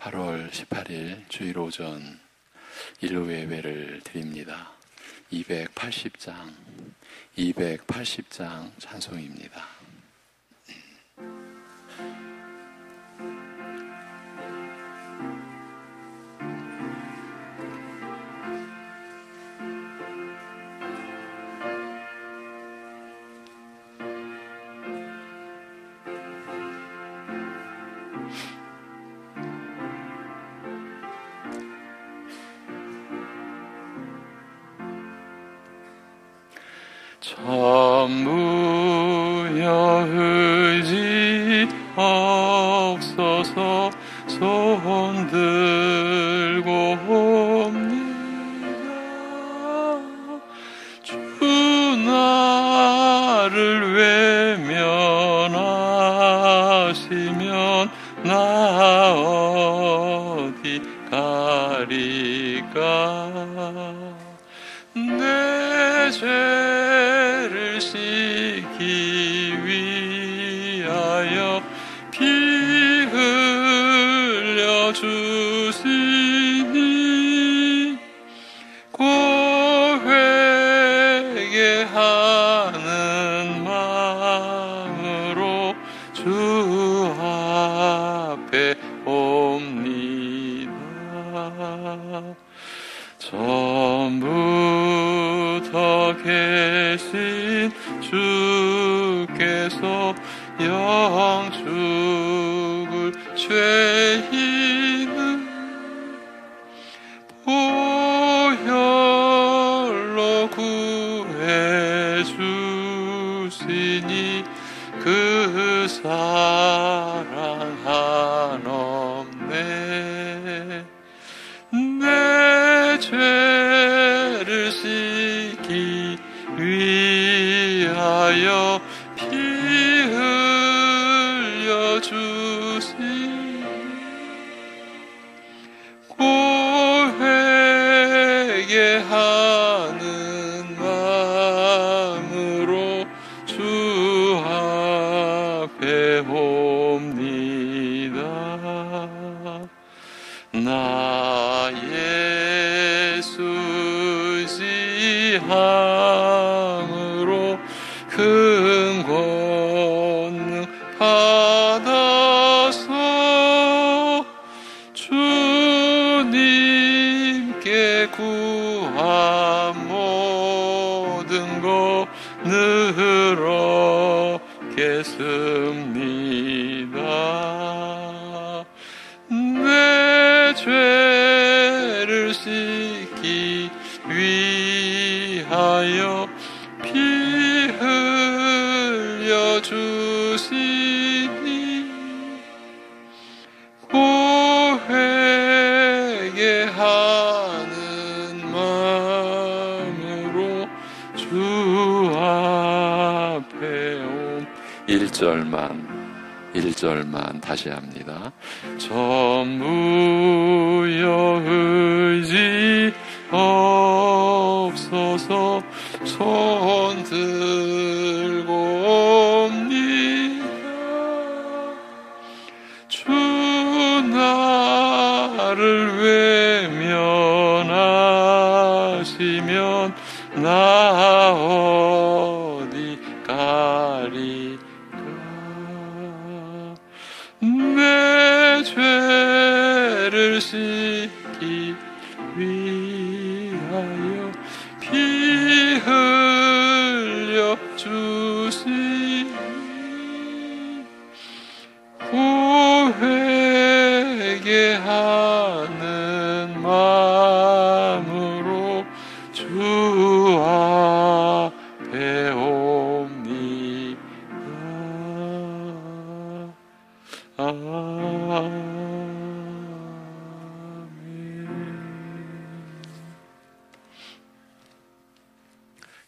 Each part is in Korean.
8월 18일 주일 오전 일요 예배를 드립니다. 280장 찬송입니다. 천무여 의지 없어서 손 들고 옵니다. 주 나를 외면하시면 나 어디 가리까. 내 죄를 씻기 위하여 피 흘려 주시니 고회개하는 마음으로 주 앞에 옵니다. 처음부터 계신 주께서 영죽을 죄인은 보혈로 구해 주시니 그 사랑 한없네. 내 죄를 씻기 위하여 피 흘려 주시니 고회개하는 마음으로 주 앞에 옵니다. 나 예수 의지함으로 큰 권능 받아서 주님께 구한 모든 것 늘 얻겠습니다. 내 죄를 씻기 위하여 피 흘려 주시니 고회개하는 마음으로 주 앞에 옴. 1절만 다시 합니다. 전무여 의지 없어서 손 들고 옵니다. 주 나를 외면하시면 나 어디 가리까. 내 죄를 씻기 위하여 피 흘려 주시니 고회개하는 마음으로 주 앞에 옵니다. 아멘.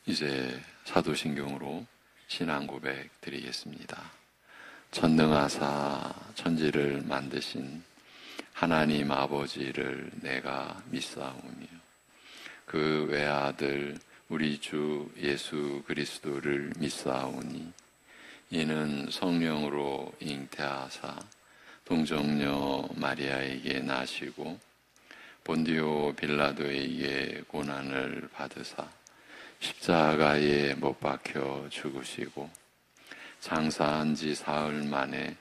이제 사도신경으로 신앙 고백 드리겠습니다. 전능하사 천지를 만드신 하나님 아버지를 내가 믿사오며 그 외아들 우리 주 예수 그리스도를 믿사오니 이는 성령으로 잉태하사 동정녀 마리아에게 나시고 본디오 빌라도에게 고난을 받으사 십자가에 못 박혀 죽으시고 장사한 지 사흘 만에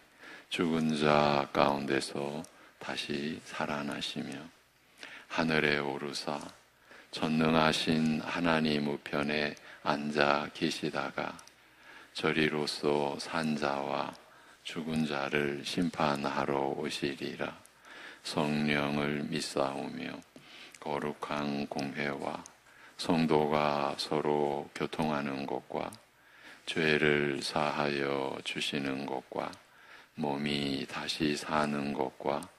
죽은 자 가운데서 다시 살아나시며 하늘에 오르사 전능하신 하나님 우편에 앉아 계시다가 저리로서 산 자와 죽은 자를 심판하러 오시리라. 성령을 믿사오며 거룩한 공회와 성도가 서로 교통하는 것과 죄를 사하여 주시는 것과 몸이 다시 사는 것과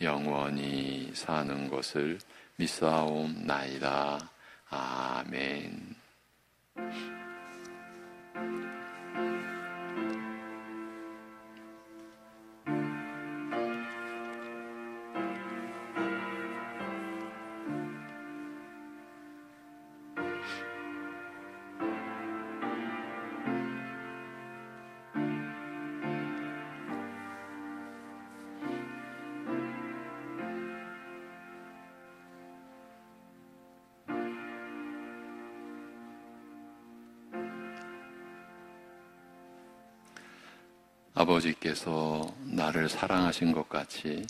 영원히 사는 것을 믿사옵나이다. 아멘. 아버지께서 나를 사랑하신 것 같이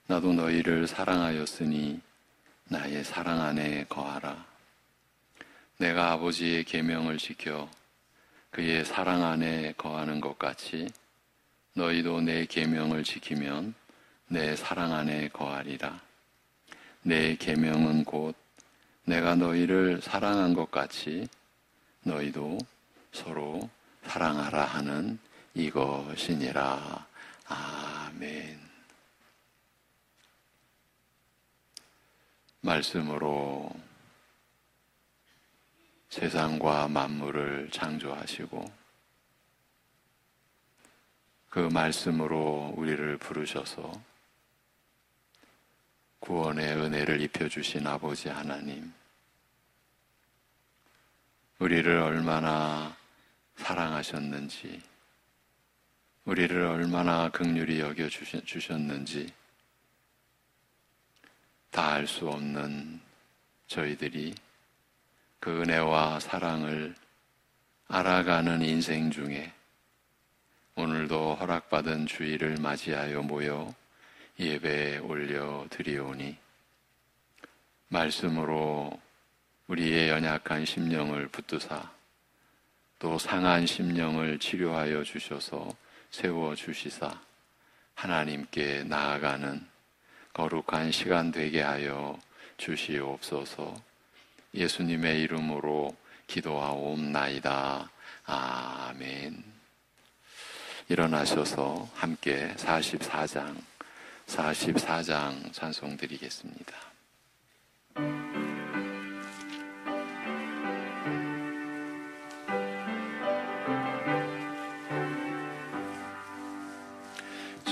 나도 너희를 사랑하였으니 나의 사랑 안에 거하라. 내가 아버지의 계명을 지켜 그의 사랑 안에 거하는 것 같이 너희도 내 계명을 지키면 내 사랑 안에 거하리라. 내 계명은 곧 내가 너희를 사랑한 것 같이 너희도 서로 사랑하라 하는 이것이니라. 아멘. 말씀으로 세상과 만물을 창조하시고 그 말씀으로 우리를 부르셔서 구원의 은혜를 입혀주신 아버지 하나님, 우리를 얼마나 사랑하셨는지, 우리를 얼마나 긍휼히 여겨주셨는지 다 알 수 없는 저희들이 그 은혜와 사랑을 알아가는 인생 중에 오늘도 허락받은 주일을 맞이하여 모여 예배에 올려 드리오니 말씀으로 우리의 연약한 심령을 붙드사 또 상한 심령을 치료하여 주셔서 세워주시사 하나님께 나아가는 거룩한 시간 되게 하여 주시옵소서. 예수님의 이름으로 기도하옵나이다. 아멘. 일어나셔서 함께 44장 찬송 드리겠습니다.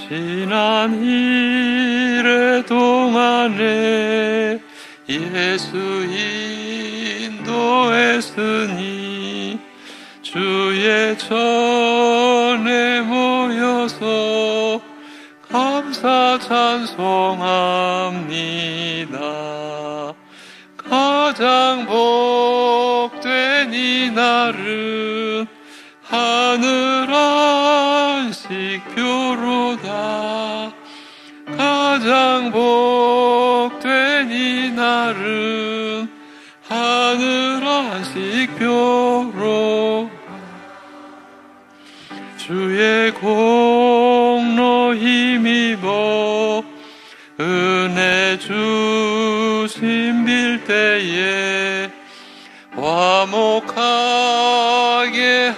지난 이래 동안에 예수 인도했으니 주의 전에 모여서 감사 찬송합니다. 가장 복된 이 날은 하늘 안식표로다. 가장 복된 이 날은 하늘 안식표로 주의 공로 힘입어 은혜 주심 빌 때에 화목하게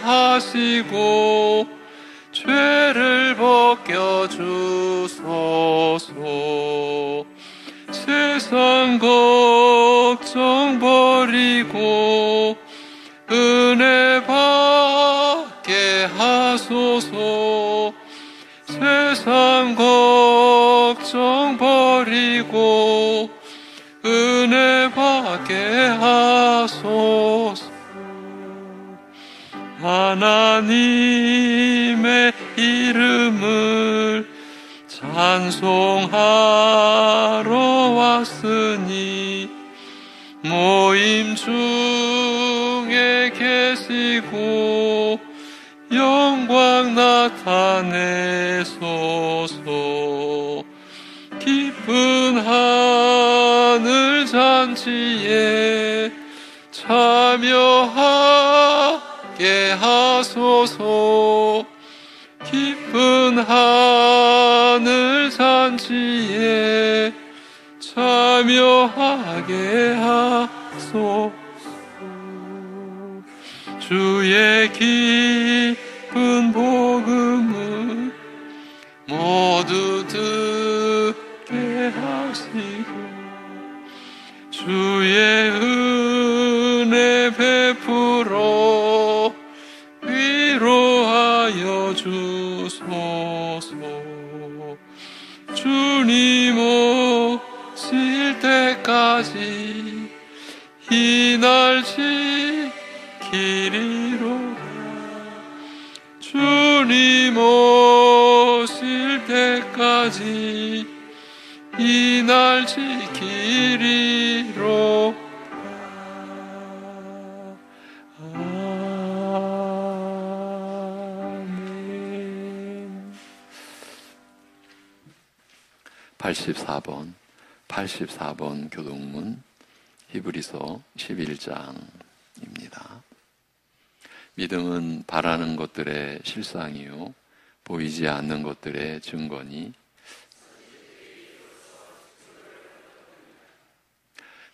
하시고 죄를 벗겨주소서. 세상 걱정 버리고 은혜 받게 하소서. 세상 걱정 버리고 은혜 받게 하소서. 하나님의 이름을 찬송하러 왔으니 모임 중에 계시고 영광 나타내소서. 기쁜 하늘 잔치에 참여하게 하소서. 기쁜 하늘 잔치에 참여하게 하소서. 주의 기쁜 복음을 모두 듣게 하시고 주의 은혜 베풀어 위로하여 주소서. 주님 오실 때까지 이 날 지키리로다. 주님 오실 때까지 이 날 지키리로다. 아멘. 84번 교동문 히브리서 11장입니다. 믿음은 바라는 것들의 실상이요 보이지 않는 것들의 증거니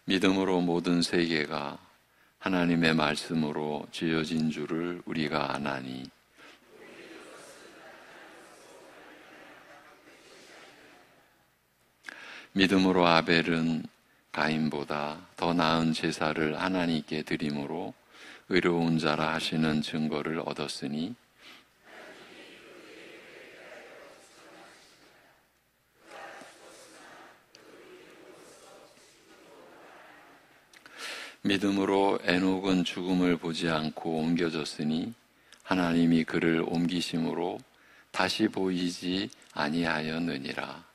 믿음으로 모든 세계가 하나님의 말씀으로 지어진 줄을 우리가 아나니 믿음으로 아벨은 가인보다 더 나은 제사를 하나님께 드림으로 의로운 자라 하시는 증거를 얻었으니 믿음으로 에녹은 죽음을 보지 않고 옮겨졌으니 하나님이 그를 옮기심으로 다시 보이지 아니하였느니라.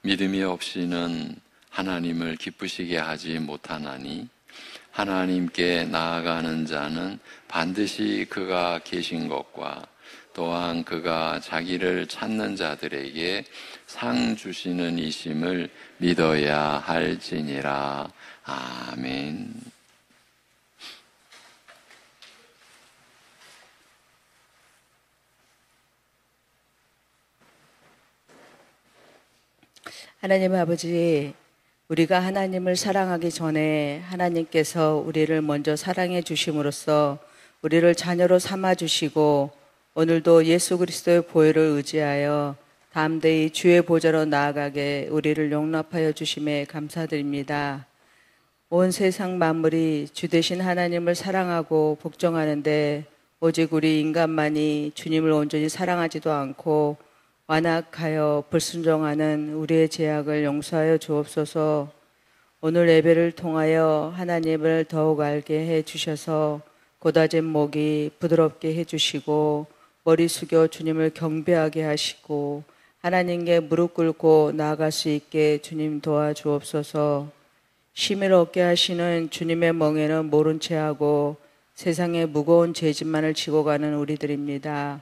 믿음이 없이는 하나님을 기쁘시게 하지 못하나니 하나님께 나아가는 자는 반드시 그가 계신 것과 또한 그가 자기를 찾는 자들에게 상 주시는 이심을 믿어야 할지니라. 아멘. 하나님 아버지, 우리가 하나님을 사랑하기 전에 하나님께서 우리를 먼저 사랑해 주심으로써 우리를 자녀로 삼아 주시고 오늘도 예수 그리스도의 보혈을 의지하여 담대히 주의 보좌로 나아가게 우리를 용납하여 주심에 감사드립니다. 온 세상 만물이 주 되신 하나님을 사랑하고 복종하는데 오직 우리 인간만이 주님을 온전히 사랑하지도 않고 완악하여 불순종하는 우리의 죄악을 용서하여 주옵소서. 오늘 예배를 통하여 하나님을 더욱 알게 해 주셔서 고다진 목이 부드럽게 해 주시고 머리 숙여 주님을 경배하게 하시고 하나님께 무릎 꿇고 나아갈 수 있게 주님 도와주옵소서. 쉼을 얻게 하시는 주님의 멍에는 모른 채 하고 세상의 무거운 죄짐만을 지고 가는 우리들입니다.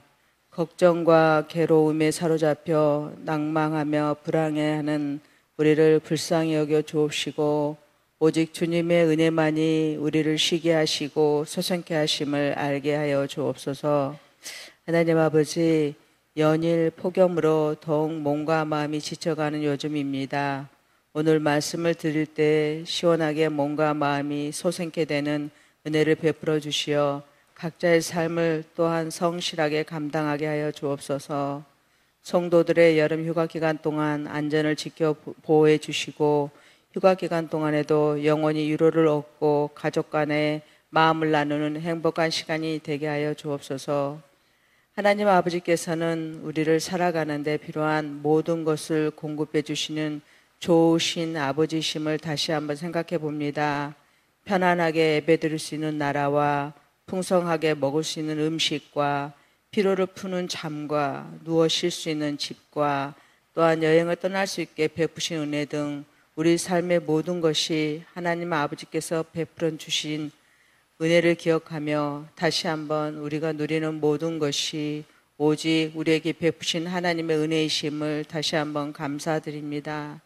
걱정과 괴로움에 사로잡혀 낭망하며 불안해하는 우리를 불쌍히 여겨 주옵시고 오직 주님의 은혜만이 우리를 쉬게 하시고 소생케 하심을 알게 하여 주옵소서. 하나님 아버지, 연일 폭염으로 더욱 몸과 마음이 지쳐가는 요즘입니다. 오늘 말씀을 드릴 때 시원하게 몸과 마음이 소생케 되는 은혜를 베풀어 주시어 각자의 삶을 또한 성실하게 감당하게 하여 주옵소서. 성도들의 여름 휴가 기간 동안 안전을 지켜 보호해 주시고 휴가 기간 동안에도 영원히 위로를 얻고 가족 간에 마음을 나누는 행복한 시간이 되게 하여 주옵소서. 하나님 아버지께서는 우리를 살아가는 데 필요한 모든 것을 공급해 주시는 좋으신 아버지심을 다시 한번 생각해 봅니다. 편안하게 예배드릴 수 있는 나라와 풍성하게 먹을 수 있는 음식과 피로를 푸는 잠과 누워 쉴 수 있는 집과 또한 여행을 떠날 수 있게 베푸신 은혜 등 우리 삶의 모든 것이 하나님 아버지께서 베풀어 주신 은혜를 기억하며 다시 한번 우리가 누리는 모든 것이 오직 우리에게 베푸신 하나님의 은혜이심을 다시 한번 감사드립니다.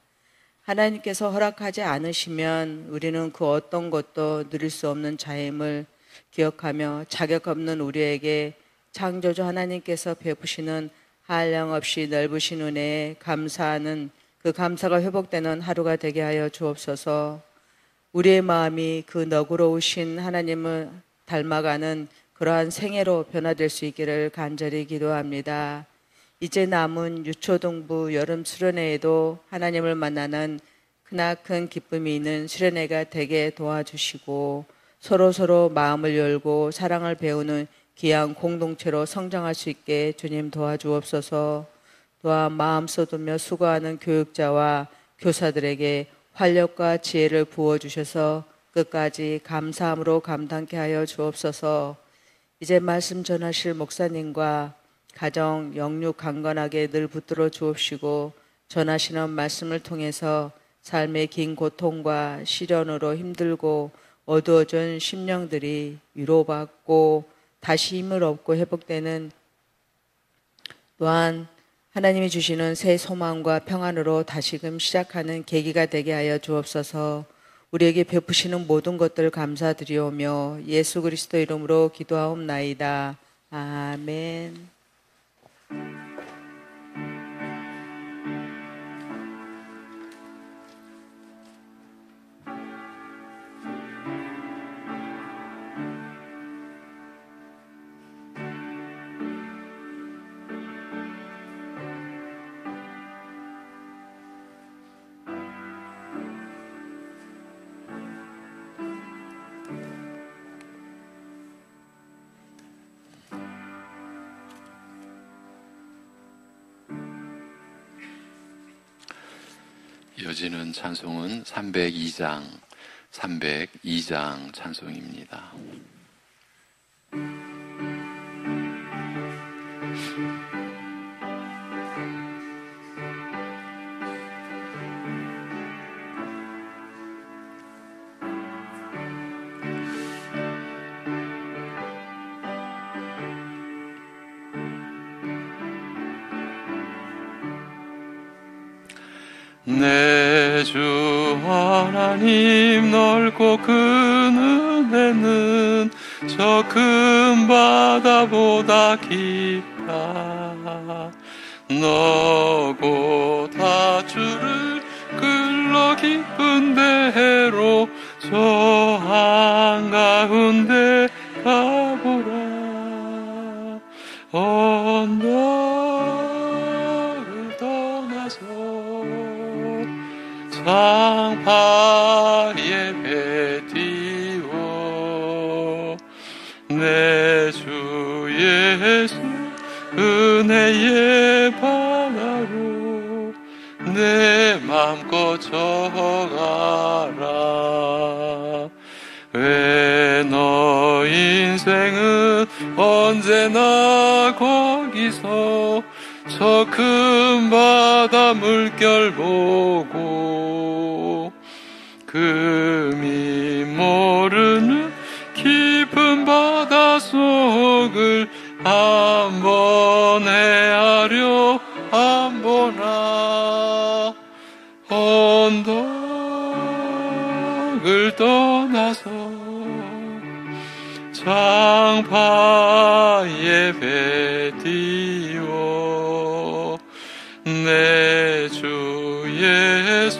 하나님께서 허락하지 않으시면 우리는 그 어떤 것도 누릴 수 없는 자임을 기억하며 자격 없는 우리에게 창조주 하나님께서 베푸시는 한량없이 넓으신 은혜에 감사하는 그 감사가 회복되는 하루가 되게 하여 주옵소서. 우리의 마음이 그 너그러우신 하나님을 닮아가는 그러한 생애로 변화될 수 있기를 간절히 기도합니다. 이제 남은 유초등부 여름 수련회에도 하나님을 만나는 크나큰 기쁨이 있는 수련회가 되게 도와주시고 서로 마음을 열고 사랑을 배우는 귀한 공동체로 성장할 수 있게 주님 도와주옵소서. 또한 마음 쏟으며 수고하는 교육자와 교사들에게 활력과 지혜를 부어주셔서 끝까지 감사함으로 감당케 하여 주옵소서. 이제 말씀 전하실 목사님과 가정 영육 강건하게 늘 붙들어 주옵시고 전하시는 말씀을 통해서 삶의 긴 고통과 시련으로 힘들고 어두워진 심령들이 위로받고 다시 힘을 얻고 회복되는, 또한 하나님이 주시는 새 소망과 평안으로 다시금 시작하는 계기가 되게 하여 주옵소서. 우리에게 베푸시는 모든 것들 감사드리오며 예수 그리스도 이름으로 기도하옵나이다. 아멘. 이어지는 찬송은 302장 찬송입니다. 내 주 하나님 넓고 큰 은혜는 저 큰 바다보다 깊다. 너고 다 주를 끌러 깊은 대로 저 한가운데 가보라. 언덕을 떠나서 장파에 배 띄워 내 주 예수 은혜의 바다로 내 맘껏 져가라. 왜 너 인생은 언제나 거기서 저 큰 바다 물결 보고 금이 모르는 깊은 바다 속을 한번 헤아려 한보나. 언덕을 떠나서 장파에 배 띄워 내 주 예수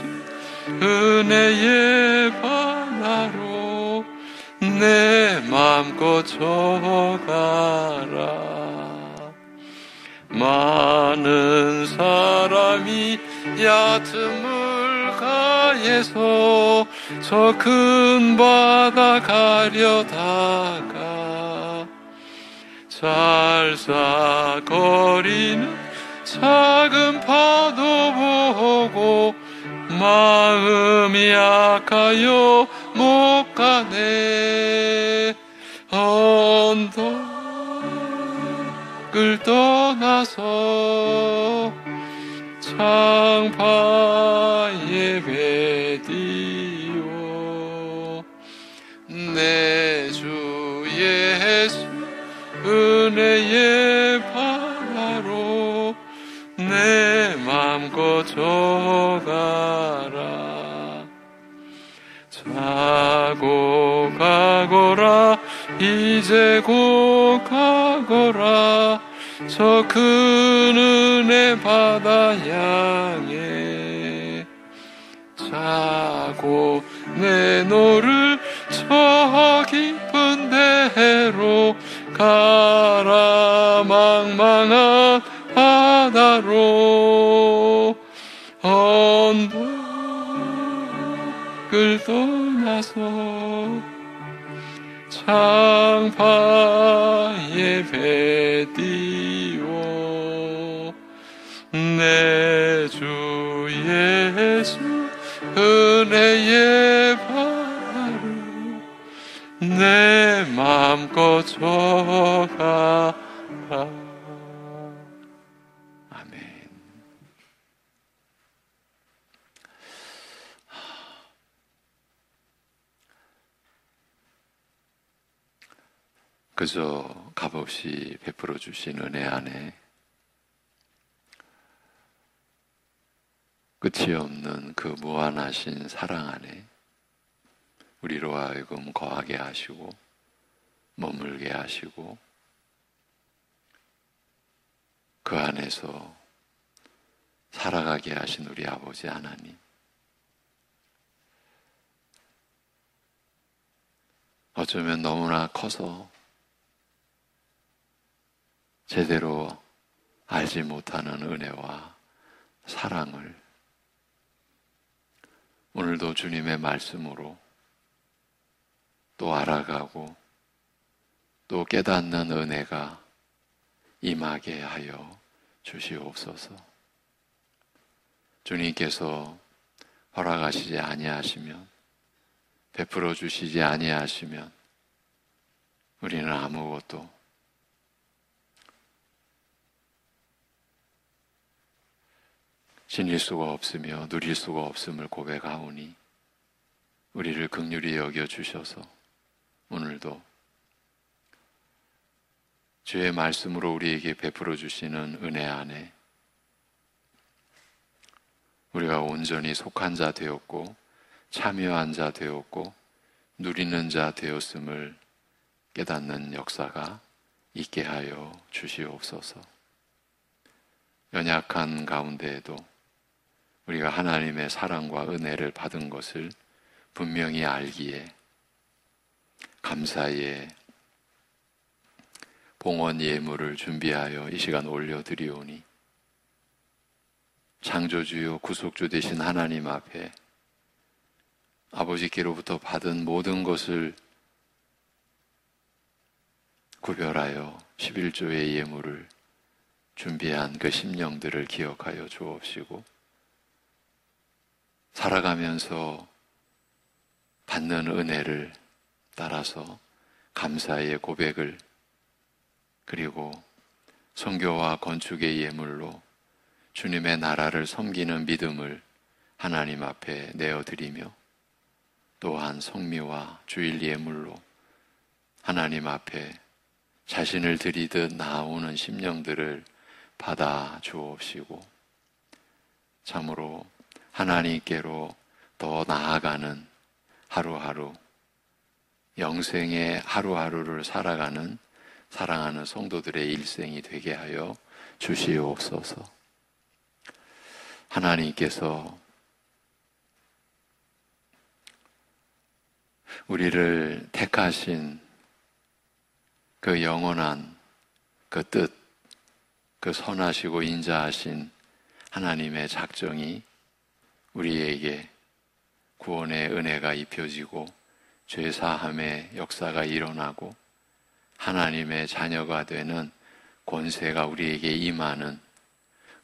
은혜의 바다로 내 맘껏 져가라. 많은 사람이 얕은 물가에서 저 큰 바다 가려다가 살살거리는 작은 파도 보고 마음이 약하여 못 가 안에 언덕을 떠나서 창파의 베디오 내 주 예수 은혜의 바다로 내 맘껏 져가라. 자고 가거라 이제 곧 가거라 저 큰 은혜 바다 향해. 자고 내노를 저 깊은 데로 가라. 망망한 바다로 언덕을 떠나서 창파의 베디오 내 주 예수 은혜의 바다로 내 맘껏 져가라. 아멘. 그저 값없이 베풀어 주신 은혜 안에 끝이 없는 그 무한하신 사랑 안에 우리로 하여금 거하게 하시고 머물게 하시고 그 안에서 살아가게 하신 우리 아버지 하나님, 어쩌면 너무나 커서 제대로 알지 못하는 은혜와 사랑을 오늘도 주님의 말씀으로 또 알아가고 또 깨닫는 은혜가 임하게 하여 주시옵소서. 주님께서 허락하시지 아니하시면, 베풀어 주시지 아니하시면 우리는 아무것도 지닐 수가 없으며 누릴 수가 없음을 고백하오니 우리를 긍휼히 여겨 주셔서 오늘도 주의 말씀으로 우리에게 베풀어 주시는 은혜 안에 우리가 온전히 속한 자 되었고 참여한 자 되었고 누리는 자 되었음을 깨닫는 역사가 있게 하여 주시옵소서. 연약한 가운데에도 우리가 하나님의 사랑과 은혜를 받은 것을 분명히 알기에 감사의 봉헌 예물을 준비하여 이 시간 올려드리오니 창조주요 구속주 되신 하나님 앞에 아버지께로부터 받은 모든 것을 구별하여 11조의 예물을 준비한 그 심령들을 기억하여 주옵시고 살아가면서 받는 은혜를 따라서 감사의 고백을 그리고 선교와 건축의 예물로 주님의 나라를 섬기는 믿음을 하나님 앞에 내어드리며 또한 성미와 주일 예물로 하나님 앞에 자신을 드리듯 나아오는 심령들을 받아 주옵시고 참으로 하나님께로 더 나아가는 하루하루 영생의 하루하루를 살아가는 사랑하는 성도들의 일생이 되게 하여 주시옵소서. 하나님께서 우리를 택하신 그 영원한 그 뜻, 그 선하시고 인자하신 하나님의 작정이 우리에게 구원의 은혜가 입혀지고 죄사함의 역사가 일어나고 하나님의 자녀가 되는 권세가 우리에게 임하는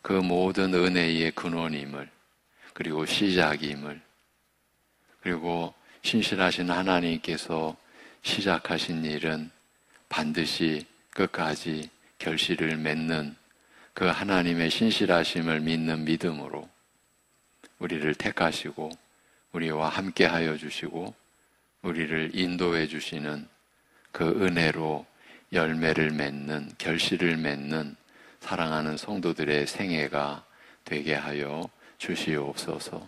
그 모든 은혜의 근원임을 그리고 시작임을 그리고 신실하신 하나님께서 시작하신 일은 반드시 끝까지 결실을 맺는 그 하나님의 신실하심을 믿는 믿음으로 우리를 택하시고 우리와 함께 하여 주시고 우리를 인도해 주시는 그 은혜로 열매를 맺는, 결실을 맺는 사랑하는 성도들의 생애가 되게 하여 주시옵소서.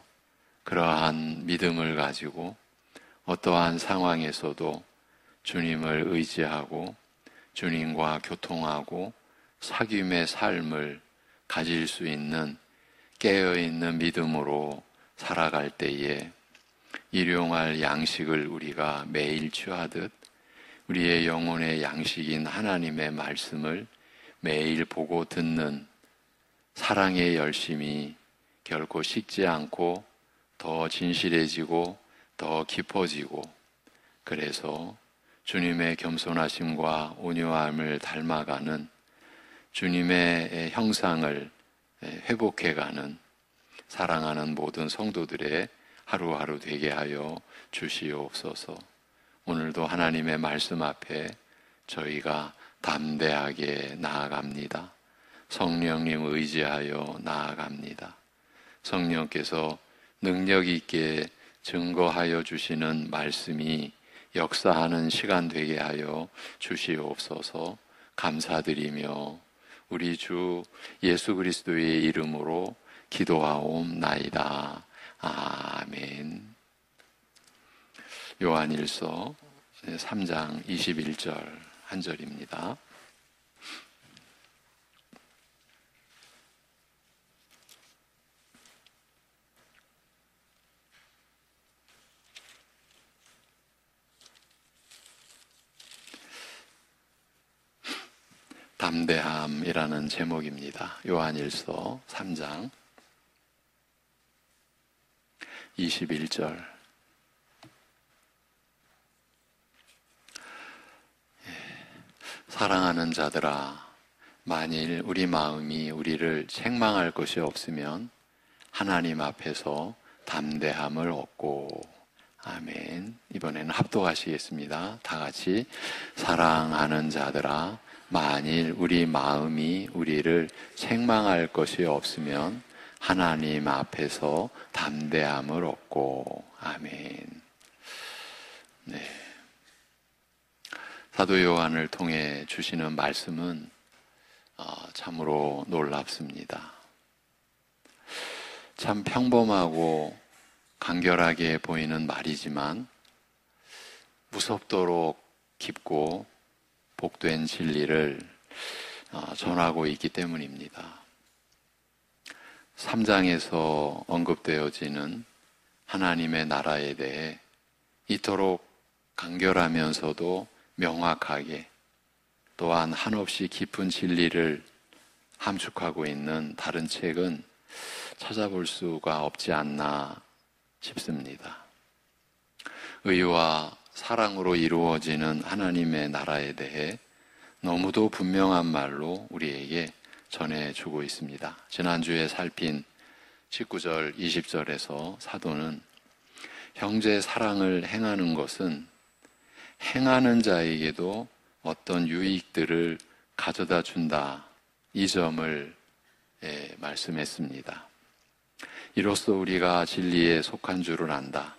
그러한 믿음을 가지고 어떠한 상황에서도 주님을 의지하고 주님과 교통하고 사귐의 삶을 가질 수 있는 깨어있는 믿음으로 살아갈 때에 일용할 양식을 우리가 매일 취하듯 우리의 영혼의 양식인 하나님의 말씀을 매일 보고 듣는 사랑의 열심이 결코 식지 않고 더 진실해지고 더 깊어지고 그래서 주님의 겸손하심과 온유함을 닮아가는 주님의 형상을 회복해가는 사랑하는 모든 성도들의 하루하루 되게 하여 주시옵소서. 오늘도 하나님의 말씀 앞에 저희가 담대하게 나아갑니다. 성령님 의지하여 나아갑니다. 성령께서 능력 있게 증거하여 주시는 말씀이 역사하는 시간 되게 하여 주시옵소서. 감사드리며 우리 주 예수 그리스도의 이름으로 기도하옵나이다. 아멘. 요한일서 3장 21절 한 절입니다. 담대함이라는 제목입니다. 요한일서 3장 21절. 사랑하는 자들아, 만일 우리 마음이 우리를 책망할 것이 없으면 하나님 앞에서 담대함을 얻고. 아멘. 이번에는 합독하시겠습니다. 다 같이. 사랑하는 자들아, 만일 우리 마음이 우리를 책망할 것이 없으면 하나님 앞에서 담대함을 얻고. 아멘. 네. 사도 요한을 통해 주시는 말씀은 참으로 놀랍습니다. 참 평범하고 간결하게 보이는 말이지만 무섭도록 깊고 복된 진리를 전하고 있기 때문입니다. 3장에서 언급되어지는 하나님의 나라에 대해 이토록 간결하면서도 명확하게 또한 한없이 깊은 진리를 함축하고 있는 다른 책은 찾아볼 수가 없지 않나 싶습니다. 의와 사랑으로 이루어지는 하나님의 나라에 대해 너무도 분명한 말로 우리에게 전해주고 있습니다. 지난주에 살핀 19절, 20절에서 사도는 형제 사랑을 행하는 것은 행하는 자에게도 어떤 유익들을 가져다 준다. 이 점을 말씀했습니다. 이로써 우리가 진리에 속한 줄을 안다.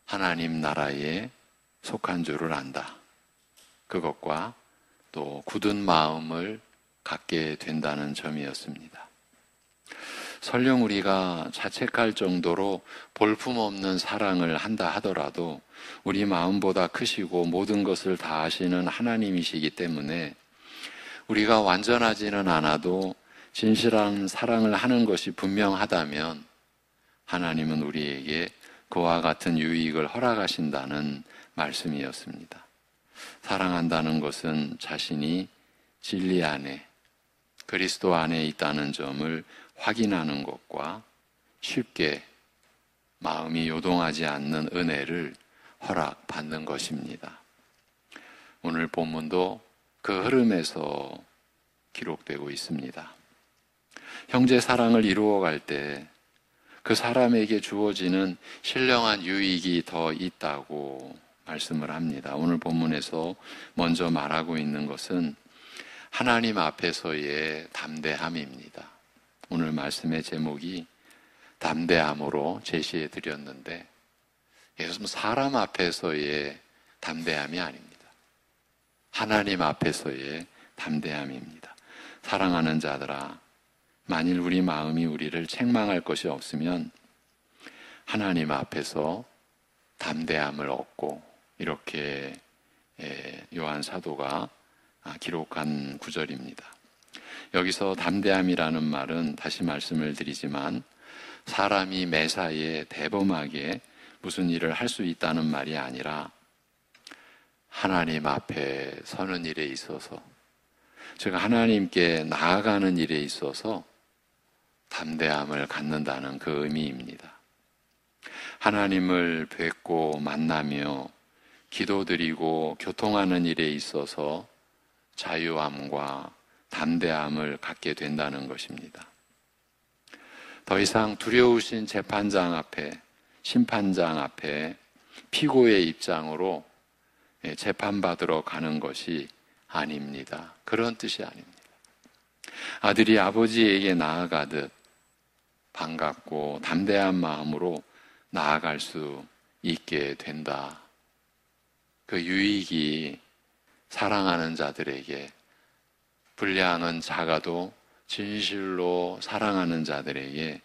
하나님 나라에 속한 줄을 안다. 그것과 또 굳은 마음을 갖게 된다는 점이었습니다. 설령 우리가 자책할 정도로 볼품없는 사랑을 한다 하더라도 우리 마음보다 크시고 모든 것을 다 아시는 하나님이시기 때문에 우리가 완전하지는 않아도 진실한 사랑을 하는 것이 분명하다면 하나님은 우리에게 그와 같은 유익을 허락하신다는 말씀이었습니다. 사랑한다는 것은 자신이 진리 안에 그리스도 안에 있다는 점을 확인하는 것과 쉽게 마음이 요동하지 않는 은혜를 허락받는 것입니다. 오늘 본문도 그 흐름에서 기록되고 있습니다. 형제 사랑을 이루어갈 때 그 사람에게 주어지는 신령한 유익이 더 있다고 말씀을 합니다. 오늘 본문에서 먼저 말하고 있는 것은 하나님 앞에서의 담대함입니다. 오늘 말씀의 제목이 담대함으로 제시해 드렸는데, 이것은 사람 앞에서의 담대함이 아닙니다. 하나님 앞에서의 담대함입니다. 사랑하는 자들아, 만일 우리 마음이 우리를 책망할 것이 없으면 하나님 앞에서 담대함을 얻고, 이렇게 요한 사도가 기록한 구절입니다. 여기서 담대함이라는 말은 다시 말씀을 드리지만 사람이 매사에 대범하게 무슨 일을 할 수 있다는 말이 아니라 하나님 앞에 서는 일에 있어서, 즉 하나님께 나아가는 일에 있어서 담대함을 갖는다는 그 의미입니다. 하나님을 뵙고 만나며 기도드리고 교통하는 일에 있어서 자유함과 담대함을 갖게 된다는 것입니다. 더 이상 두려우신 재판장 앞에, 심판장 앞에 피고의 입장으로 재판받으러 가는 것이 아닙니다. 그런 뜻이 아닙니다. 아들이 아버지에게 나아가듯 반갑고 담대한 마음으로 나아갈 수 있게 된다. 그 유익이 사랑하는 자들에게, 분량은 작아도 진실로 사랑하는 자들에게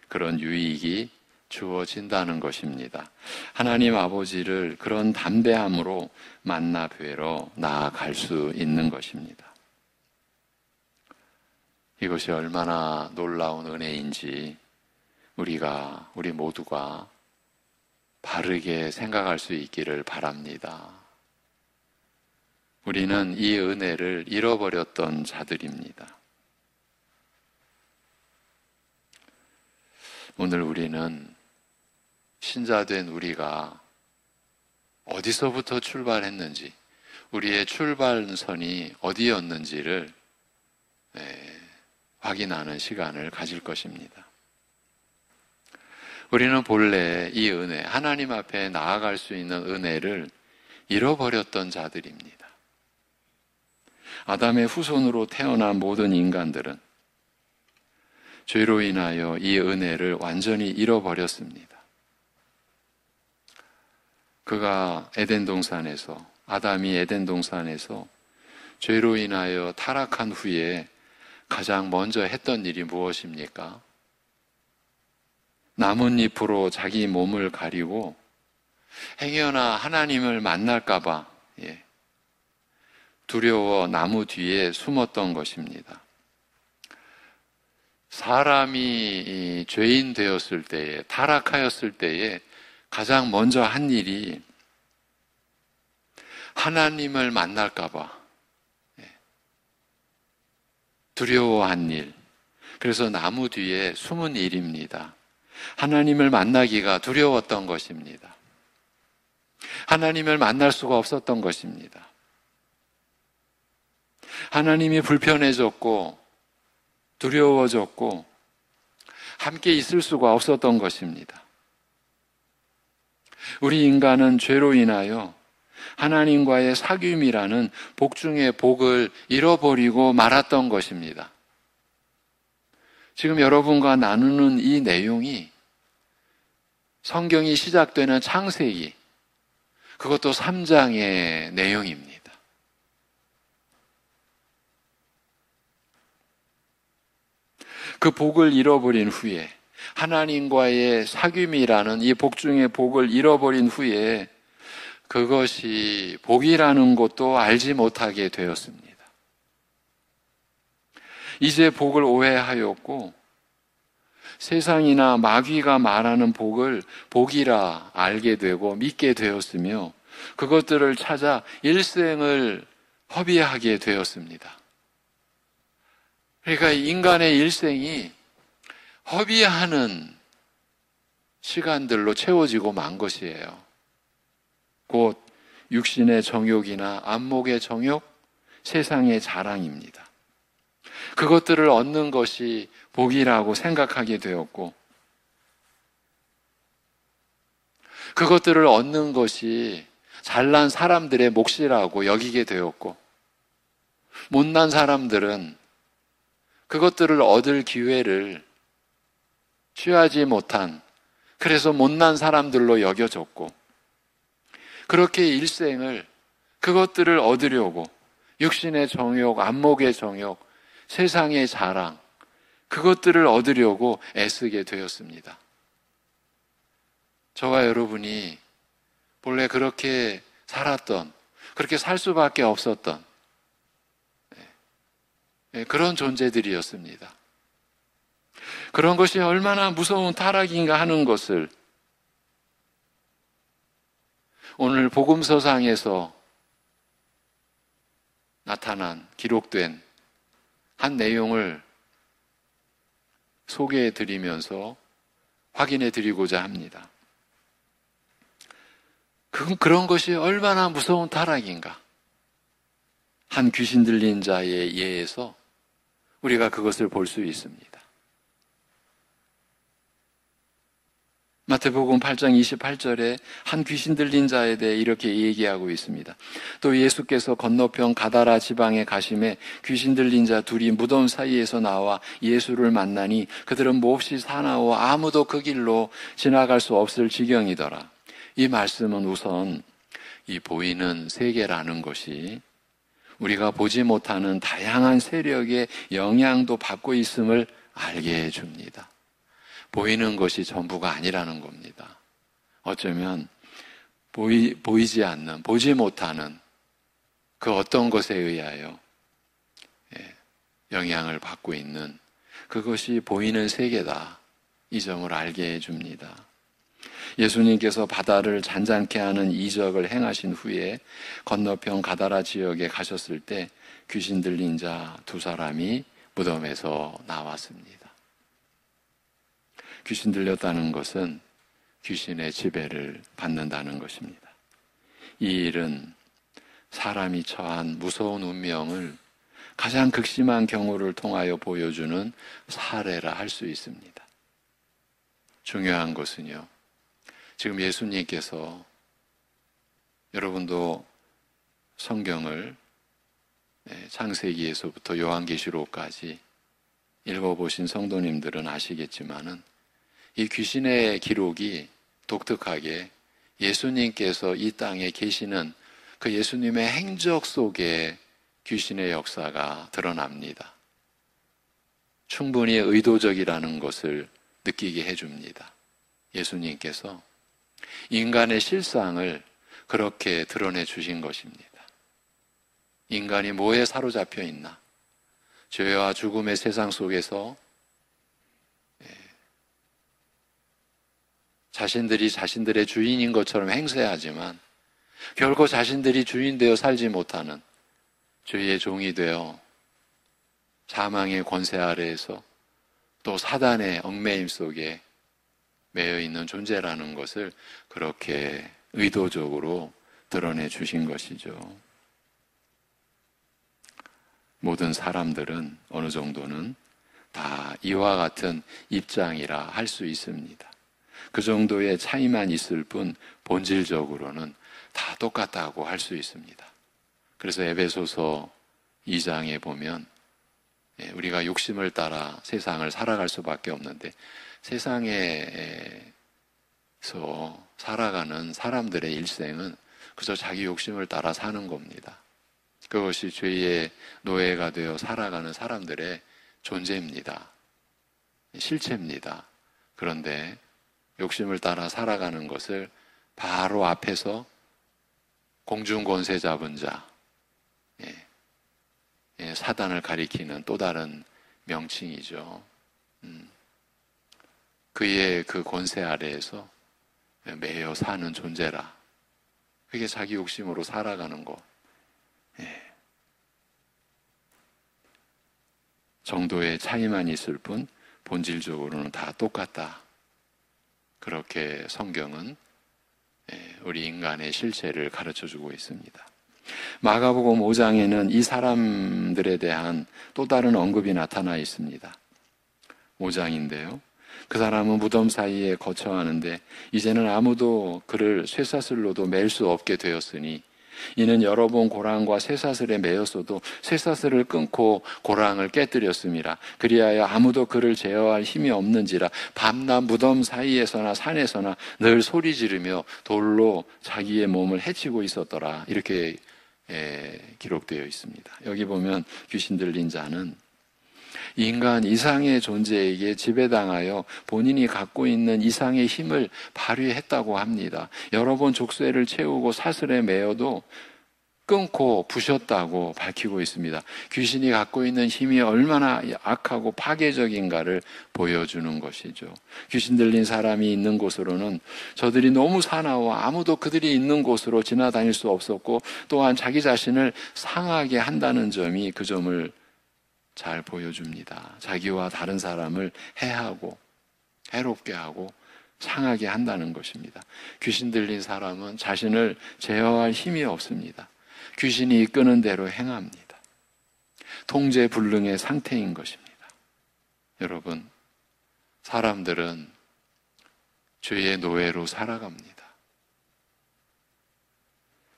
그런 유익이 주어진다는 것입니다. 하나님 아버지를 그런 담대함으로 만나 뵈러 나아갈 수 있는 것입니다. 이것이 얼마나 놀라운 은혜인지 우리 모두가 바르게 생각할 수 있기를 바랍니다. 우리는 이 은혜를 잃어버렸던 자들입니다. 오늘 우리는 신자된 우리가 어디서부터 출발했는지, 우리의 출발선이 어디였는지를 확인하는 시간을 가질 것입니다. 우리는 본래 이 은혜, 하나님 앞에 나아갈 수 있는 은혜를 잃어버렸던 자들입니다. 아담의 후손으로 태어난 모든 인간들은 죄로 인하여 이 은혜를 완전히 잃어버렸습니다. 아담이 에덴 동산에서 죄로 인하여 타락한 후에 가장 먼저 했던 일이 무엇입니까? 나뭇잎으로 자기 몸을 가리고 행여나 하나님을 만날까봐 두려워 나무 뒤에 숨었던 것입니다. 사람이 죄인 되었을 때에, 타락하였을 때에 가장 먼저 한 일이 하나님을 만날까봐 두려워한 일, 그래서 나무 뒤에 숨은 일입니다. 하나님을 만나기가 두려웠던 것입니다. 하나님을 만날 수가 없었던 것입니다. 하나님이 불편해졌고 두려워졌고 함께 있을 수가 없었던 것입니다. 우리 인간은 죄로 인하여 하나님과의 사귐이라는 복 중의 복을 잃어버리고 말았던 것입니다. 지금 여러분과 나누는 이 내용이 성경이 시작되는 창세기, 그것도 3장의 내용입니다. 그 복을 잃어버린 후에, 하나님과의 사귐이라는 이 복 중의 복을 잃어버린 후에 그것이 복이라는 것도 알지 못하게 되었습니다. 이제 복을 오해하였고 세상이나 마귀가 말하는 복을 복이라 알게 되고 믿게 되었으며 그것들을 찾아 일생을 허비하게 되었습니다. 그러니까 인간의 일생이 허비하는 시간들로 채워지고 만 것이에요. 곧 육신의 정욕이나 안목의 정욕, 세상의 자랑입니다. 그것들을 얻는 것이 복이라고 생각하게 되었고 그것들을 얻는 것이 잘난 사람들의 몫이라고 여기게 되었고, 못난 사람들은 그것들을 얻을 기회를 취하지 못한, 그래서 못난 사람들로 여겨졌고, 그렇게 일생을 그것들을 얻으려고 육신의 정욕, 안목의 정욕, 세상의 자랑, 그것들을 얻으려고 애쓰게 되었습니다. 저와 여러분이 본래 그렇게 살았던, 그렇게 살 수밖에 없었던 그런 존재들이었습니다. 그런 것이 얼마나 무서운 타락인가 하는 것을 오늘 복음서상에서 나타난, 기록된 한 내용을 소개해 드리면서 확인해 드리고자 합니다. 그런 것이 얼마나 무서운 타락인가. 한 귀신 들린 자의 예에서 우리가 그것을 볼 수 있습니다. 마태복음 8장 28절에 한 귀신 들린 자에 대해 이렇게 얘기하고 있습니다. 또 예수께서 건너편 가다라 지방에 가심에 귀신 들린 자 둘이 무덤 사이에서 나와 예수를 만나니 그들은 몹시 사나워 아무도 그 길로 지나갈 수 없을 지경이더라. 이 말씀은 우선 이 보이는 세계라는 것이 우리가 보지 못하는 다양한 세력의 영향도 받고 있음을 알게 해줍니다. 보이는 것이 전부가 아니라는 겁니다. 어쩌면 보이지 않는, 보지 못하는 그 어떤 것에 의하여 영향을 받고 있는 그것이 보이는 세계다. 이 점을 알게 해줍니다. 예수님께서 바다를 잔잔케 하는 이적을 행하신 후에 건너편 가다라 지역에 가셨을 때 귀신 들린 자 두 사람이 무덤에서 나왔습니다. 귀신 들렸다는 것은 귀신의 지배를 받는다는 것입니다. 이 일은 사람이 처한 무서운 운명을 가장 극심한 경우를 통하여 보여주는 사례라 할 수 있습니다. 중요한 것은요, 지금 예수님께서 여러분도 성경을 창세기에서부터 요한계시록까지 읽어보신 성도님들은 아시겠지만은 이 귀신의 기록이 독특하게 예수님께서 이 땅에 계시는 그 예수님의 행적 속에 귀신의 역사가 드러납니다. 충분히 의도적이라는 것을 느끼게 해줍니다. 예수님께서 인간의 실상을 그렇게 드러내 주신 것입니다. 인간이 뭐에 사로잡혀 있나? 죄와 죽음의 세상 속에서 자신들이 자신들의 주인인 것처럼 행세하지만 결코 자신들이 주인 되어 살지 못하는 죄의 종이 되어 사망의 권세 아래에서 또 사단의 얽매임 속에 매여 있는 존재라는 것을 그렇게 의도적으로 드러내 주신 것이죠. 모든 사람들은 어느 정도는 다 이와 같은 입장이라 할 수 있습니다. 그 정도의 차이만 있을 뿐 본질적으로는 다 똑같다고 할 수 있습니다. 그래서 에베소서 2장에 보면 우리가 욕심을 따라 세상을 살아갈 수밖에 없는데 세상에서 살아가는 사람들의 일생은 그저 자기 욕심을 따라 사는 겁니다. 그것이 죄의 노예가 되어 살아가는 사람들의 존재입니다. 실체입니다. 그런데 욕심을 따라 살아가는 것을 바로 앞에서 공중권세 잡은 자, 사단을 가리키는 또 다른 명칭이죠. 그의 그 권세 아래에서 매여 사는 존재라. 그게 자기 욕심으로 살아가는 것. 정도의 차이만 있을 뿐 본질적으로는 다 똑같다. 그렇게 성경은 우리 인간의 실체를 가르쳐주고 있습니다. 마가복음 5장에는 이 사람들에 대한 또 다른 언급이 나타나 있습니다. 5장인데요. 그 사람은 무덤 사이에 거처하는데 이제는 아무도 그를 쇠사슬로도 맬 수 없게 되었으니 이는 여러 번 고랑과 쇠사슬에 매였어도 쇠사슬을 끊고 고랑을 깨뜨렸음이라. 그리하여 아무도 그를 제어할 힘이 없는지라 밤낮 무덤 사이에서나 산에서나 늘 소리 지르며 돌로 자기의 몸을 해치고 있었더라. 이렇게 기록되어 있습니다. 여기 보면 귀신 들린 자는 인간 이상의 존재에게 지배당하여 본인이 갖고 있는 이상의 힘을 발휘했다고 합니다. 여러 번 족쇄를 채우고 사슬에 매어도 끊고 부셨다고 밝히고 있습니다. 귀신이 갖고 있는 힘이 얼마나 악하고 파괴적인가를 보여주는 것이죠. 귀신 들린 사람이 있는 곳으로는 저들이 너무 사나워 아무도 그들이 있는 곳으로 지나다닐 수 없었고 또한 자기 자신을 상하게 한다는 점이 그 점을 잘 보여줍니다. 자기와 다른 사람을 해하고 해롭게 하고 상하게 한다는 것입니다. 귀신 들린 사람은 자신을 제어할 힘이 없습니다. 귀신이 이끄는 대로 행합니다. 통제불능의 상태인 것입니다. 여러분, 사람들은 죄의 노예로 살아갑니다.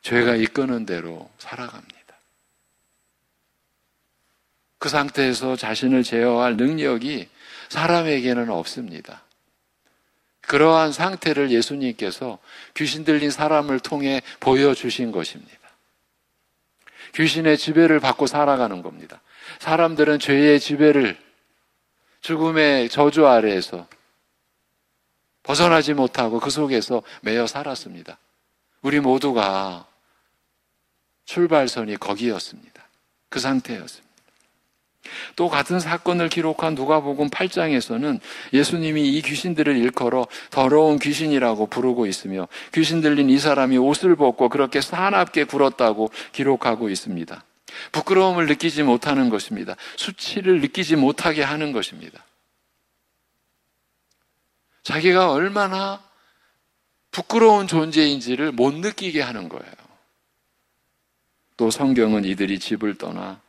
죄가 이끄는 대로 살아갑니다. 그 상태에서 자신을 제어할 능력이 사람에게는 없습니다. 그러한 상태를 예수님께서 귀신 들린 사람을 통해 보여주신 것입니다. 귀신의 지배를 받고 살아가는 겁니다. 사람들은 죄의 지배를 죽음의 저주 아래에서 벗어나지 못하고 그 속에서 매여 살았습니다. 우리 모두가 출발선이 거기였습니다. 그 상태였습니다. 또 같은 사건을 기록한 누가복음 8장에서는 예수님이 이 귀신들을 일컬어 더러운 귀신이라고 부르고 있으며 귀신 들린 이 사람이 옷을 벗고 그렇게 사납게 굴었다고 기록하고 있습니다. 부끄러움을 느끼지 못하는 것입니다. 수치를 느끼지 못하게 하는 것입니다. 자기가 얼마나 부끄러운 존재인지를 못 느끼게 하는 거예요. 또 성경은 이들이 집을 떠나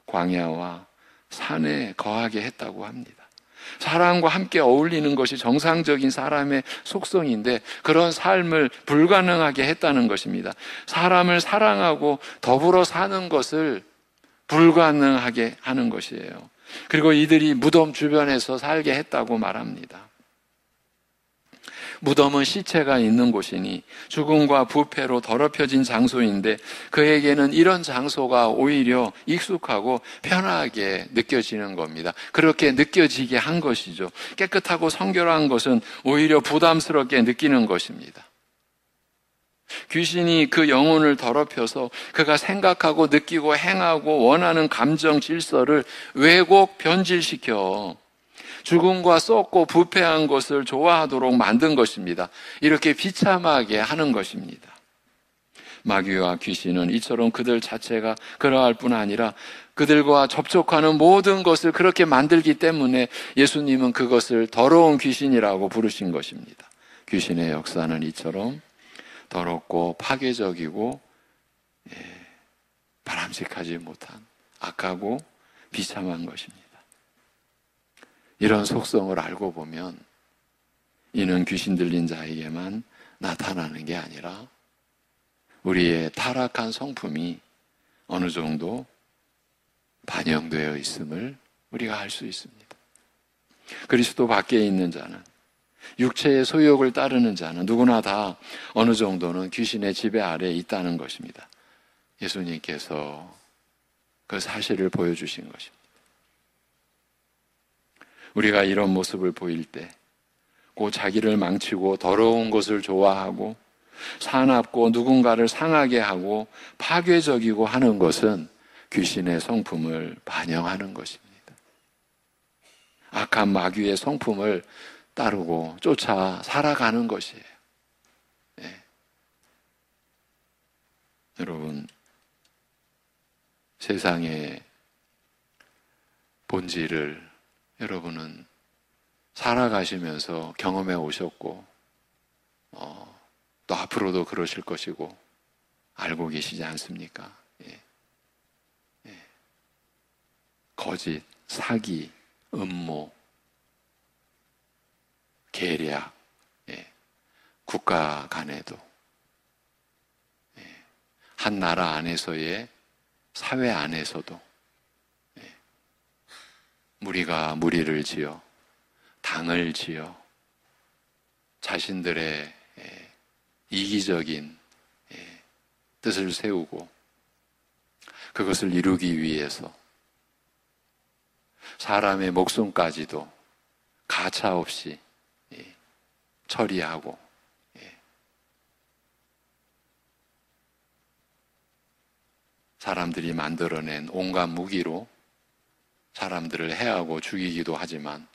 광야와 산에 거하게 했다고 합니다. 사람과 함께 어울리는 것이 정상적인 사람의 속성인데 그런 삶을 불가능하게 했다는 것입니다. 사람을 사랑하고 더불어 사는 것을 불가능하게 하는 것이에요. 그리고 이들이 무덤 주변에서 살게 했다고 말합니다. 무덤은 시체가 있는 곳이니 죽음과 부패로 더럽혀진 장소인데 그에게는 이런 장소가 오히려 익숙하고 편하게 느껴지는 겁니다. 그렇게 느껴지게 한 것이죠. 깨끗하고 성결한 것은 오히려 부담스럽게 느끼는 것입니다. 귀신이 그 영혼을 더럽혀서 그가 생각하고 느끼고 행하고 원하는 감정 질서를 왜곡 변질시켜 죽음과 썩고 부패한 것을 좋아하도록 만든 것입니다. 이렇게 비참하게 하는 것입니다. 마귀와 귀신은 이처럼 그들 자체가 그러할 뿐 아니라 그들과 접촉하는 모든 것을 그렇게 만들기 때문에 예수님은 그것을 더러운 귀신이라고 부르신 것입니다. 귀신의 역사는 이처럼 더럽고 파괴적이고 바람직하지 못한 악하고 비참한 것입니다. 이런 속성을 알고 보면 이는 귀신 들린 자에게만 나타나는 게 아니라 우리의 타락한 성품이 어느 정도 반영되어 있음을 우리가 알 수 있습니다. 그리스도 밖에 있는 자는, 육체의 소욕을 따르는 자는 누구나 다 어느 정도는 귀신의 지배 아래에 있다는 것입니다. 예수님께서 그 사실을 보여주신 것입니다. 우리가 이런 모습을 보일 때, 곧 자기를 망치고 더러운 것을 좋아하고 사납고 누군가를 상하게 하고 파괴적이고 하는 것은 귀신의 성품을 반영하는 것입니다. 악한 마귀의 성품을 따르고 쫓아 살아가는 것이에요. 네. 여러분, 세상의 본질을 여러분은 살아가시면서 경험해 오셨고 또 앞으로도 그러실 것이고 알고 계시지 않습니까? 예. 예. 거짓, 사기, 음모, 죄악, 국가 간에도, 한 나라 안에서의 사회 안에서도 무리가 무리를 지어 당을 지어 자신들의 이기적인 뜻을 세우고 그것을 이루기 위해서 사람의 목숨까지도 가차없이 처리하고 사람들이 만들어낸 온갖 무기로 사람들을 해하고 죽이기도 하지만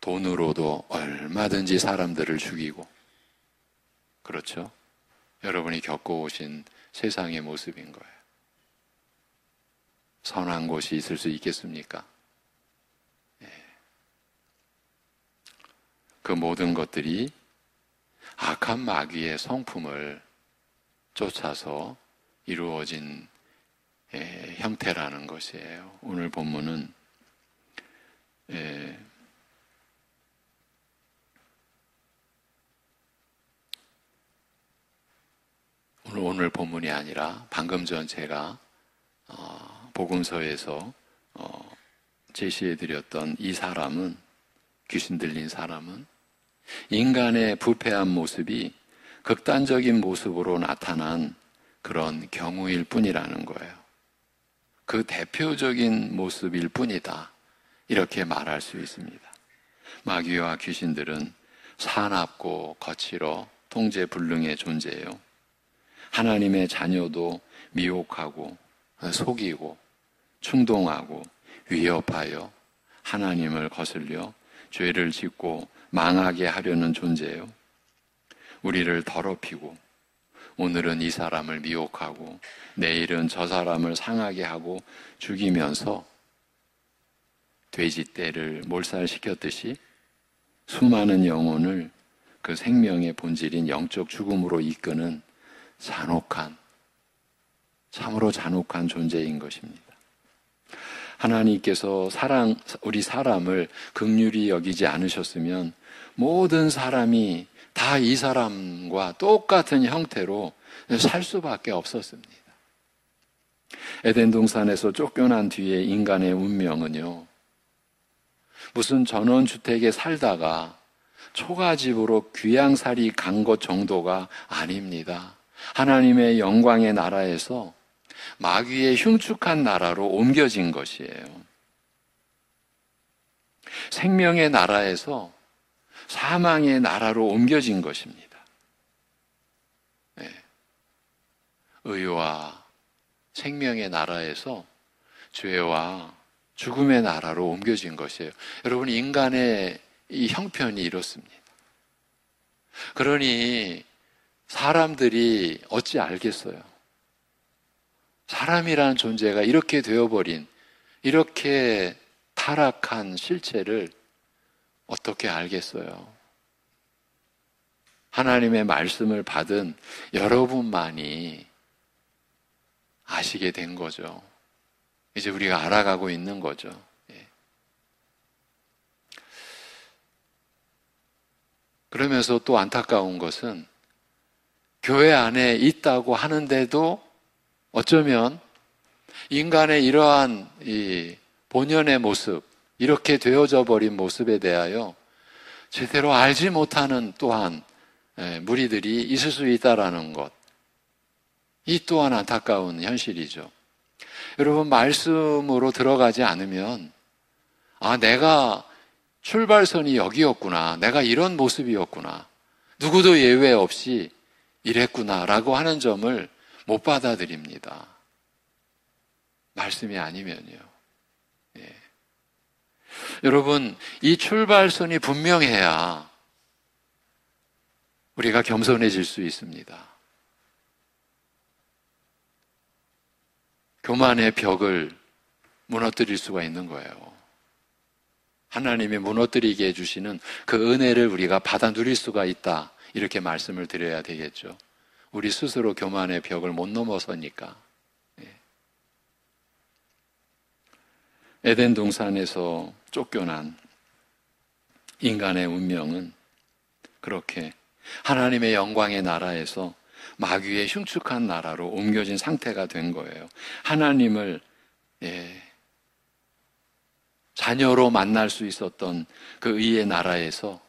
돈으로도 얼마든지 사람들을 죽이고, 그렇죠? 여러분이 겪어오신 세상의 모습인 거예요. 선한 곳이 있을 수 있겠습니까? 그 모든 것들이 악한 마귀의 성품을 쫓아서 이루어진 형태라는 것이에요. 오늘 본문은 오늘 본문이 아니라 방금 전 제가 복음서에서 제시해드렸던 이 사람은, 귀신 들린 사람은 인간의 부패한 모습이 극단적인 모습으로 나타난 그런 경우일 뿐이라는 거예요. 그 대표적인 모습일 뿐이다, 이렇게 말할 수 있습니다. 마귀와 귀신들은 사납고 거칠어 통제불능의 존재예요. 하나님의 자녀도 미혹하고 속이고 충동하고 위협하여 하나님을 거슬려 죄를 짓고 망하게 하려는 존재예요. 우리를 더럽히고 오늘은 이 사람을 미혹하고 내일은 저 사람을 상하게 하고 죽이면서 돼지떼를 몰살시켰듯이 수많은 영혼을 그 생명의 본질인 영적 죽음으로 이끄는 참으로 잔혹한 존재인 것입니다. 하나님께서 우리 사람을 긍휼히 여기지 않으셨으면 모든 사람이 다 이 사람과 똑같은 형태로 살 수밖에 없었습니다. 에덴 동산에서 쫓겨난 뒤에 인간의 운명은요, 무슨 전원주택에 살다가 초가집으로 귀양살이 간 것 정도가 아닙니다. 하나님의 영광의 나라에서 마귀의 흉측한 나라로 옮겨진 것이에요. 생명의 나라에서 사망의 나라로 옮겨진 것입니다. 의와 생명의 나라에서 죄와 죽음의 나라로 옮겨진 것이에요. 여러분, 인간의 이 형편이 이렇습니다. 그러니 사람들이 어찌 알겠어요? 사람이라는 존재가 이렇게 되어버린, 이렇게 타락한 실체를 어떻게 알겠어요? 하나님의 말씀을 받은 여러분만이 아시게 된 거죠. 이제 우리가 알아가고 있는 거죠. 그러면서 또 안타까운 것은 교회 안에 있다고 하는데도 어쩌면 인간의 이러한 이 본연의 모습, 이렇게 되어져 버린 모습에 대하여 제대로 알지 못하는 또한 무리들이 있을 수 있다라는 것, 이 또한 안타까운 현실이죠. 여러분, 말씀으로 들어가지 않으면 내가 출발선이 여기였구나, 내가 이런 모습이었구나, 누구도 예외 없이 이랬구나라고 하는 점을 못 받아들입니다. 말씀이 아니면요. 여러분, 이 출발선이 분명해야 우리가 겸손해질 수 있습니다. 교만의 벽을 무너뜨릴 수가 있는 거예요. 하나님이 무너뜨리게 해주시는 그 은혜를 우리가 받아 누릴 수가 있다, 이렇게 말씀을 드려야 되겠죠. 우리 스스로 교만의 벽을 못 넘어서니까. 에덴 동산에서 쫓겨난 인간의 운명은 그렇게 하나님의 영광의 나라에서 마귀의 흉측한 나라로 옮겨진 상태가 된 거예요. 하나님을 자녀로 만날 수 있었던 그 의의 나라에서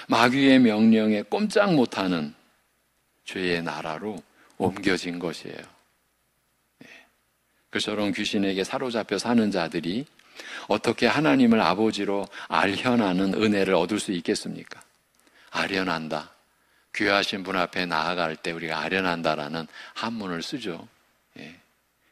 마귀의 명령에 꼼짝 못하는 죄의 나라로 옮겨진 것이에요. 그처럼 귀신에게 사로잡혀 사는 자들이 어떻게 하나님을 아버지로 알현하는 은혜를 얻을 수 있겠습니까? 아련한다. 귀하신 분 앞에 나아갈 때 우리가 아련한다라는 한문을 쓰죠.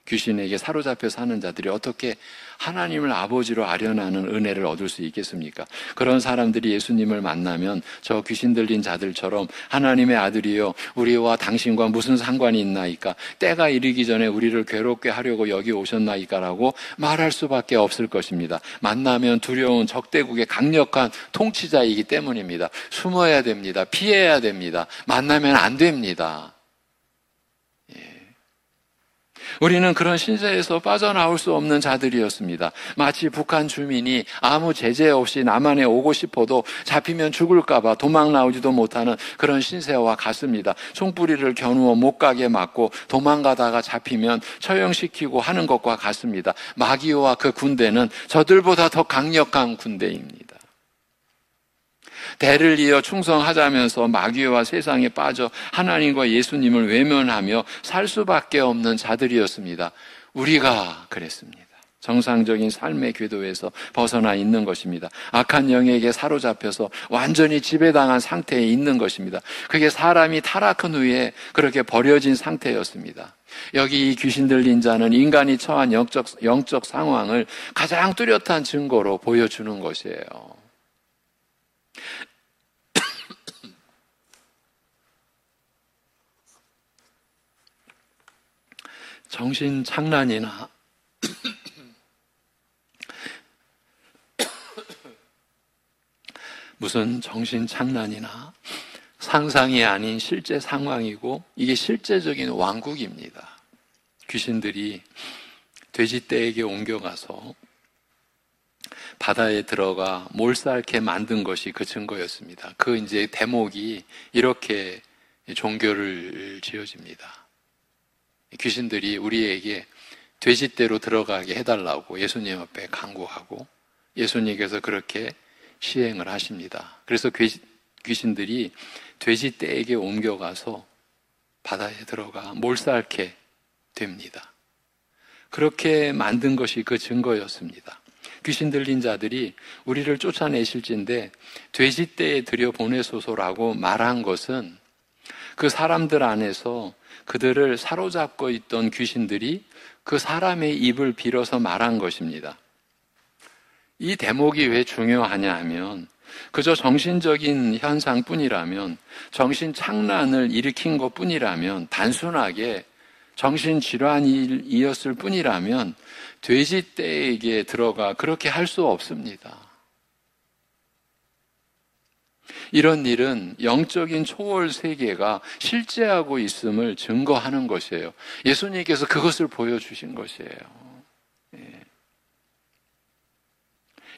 귀신에게 사로잡혀 사는 자들이 어떻게 하나님을 아버지로 아련하는 은혜를 얻을 수 있겠습니까? 그런 사람들이 예수님을 만나면 저 귀신 들린 자들처럼 하나님의 아들이요, 우리와 당신과 무슨 상관이 있나이까? 때가 이르기 전에 우리를 괴롭게 하려고 여기 오셨나이까? 라고 말할 수밖에 없을 것입니다. 만나면 두려운 적대국의 강력한 통치자이기 때문입니다. 숨어야 됩니다. 피해야 됩니다. 만나면 안 됩니다. 우리는 그런 신세에서 빠져나올 수 없는 자들이었습니다. 마치 북한 주민이 아무 제재 없이 남한에 오고 싶어도 잡히면 죽을까봐 도망 나오지도 못하는 그런 신세와 같습니다. 총뿌리를 겨누어 못 가게 막고 도망가다가 잡히면 처형시키고 하는 것과 같습니다. 마귀와 그 군대는 저들보다 더 강력한 군대입니다. 대를 이어 충성하자면서 마귀와 세상에 빠져 하나님과 예수님을 외면하며 살 수밖에 없는 자들이었습니다. 우리가 그랬습니다. 정상적인 삶의 궤도에서 벗어나 있는 것입니다. 악한 영에게 사로잡혀서 완전히 지배당한 상태에 있는 것입니다. 그게 사람이 타락한 후에 그렇게 버려진 상태였습니다. 여기 이 귀신 들린 자는 인간이 처한 영적 상황을 가장 뚜렷한 증거로 보여주는 것이에요. 정신 착란이나 무슨 정신 착란이나 상상이 아닌 실제 상황이고 이게 실제적인 왕국입니다. 귀신들이 돼지떼에게 옮겨가서 바다에 들어가 몰살케 만든 것이 그 증거였습니다. 그 이제 대목이 이렇게 종교를 지어집니다. 귀신들이 우리에게 돼지떼로 들어가게 해달라고 예수님 앞에 간구하고 예수님께서 그렇게 시행을 하십니다. 그래서 귀신들이 돼지떼에게 옮겨가서 바다에 들어가 몰살케 됩니다. 그렇게 만든 것이 그 증거였습니다. 귀신 들린 자들이 우리를 쫓아내실진데 돼지떼에 들여보내소서라고 말한 것은 그 사람들 안에서 그들을 사로잡고 있던 귀신들이 그 사람의 입을 빌어서 말한 것입니다. 이 대목이 왜 중요하냐 하면 그저 정신적인 현상뿐이라면, 정신 착란을 일으킨 것뿐이라면, 단순하게 정신질환이었을 뿐이라면 돼지떼에게 들어가 그렇게 할 수 없습니다. 이런 일은 영적인 초월 세계가 실제하고 있음을 증거하는 것이에요. 예수님께서 그것을 보여주신 것이에요.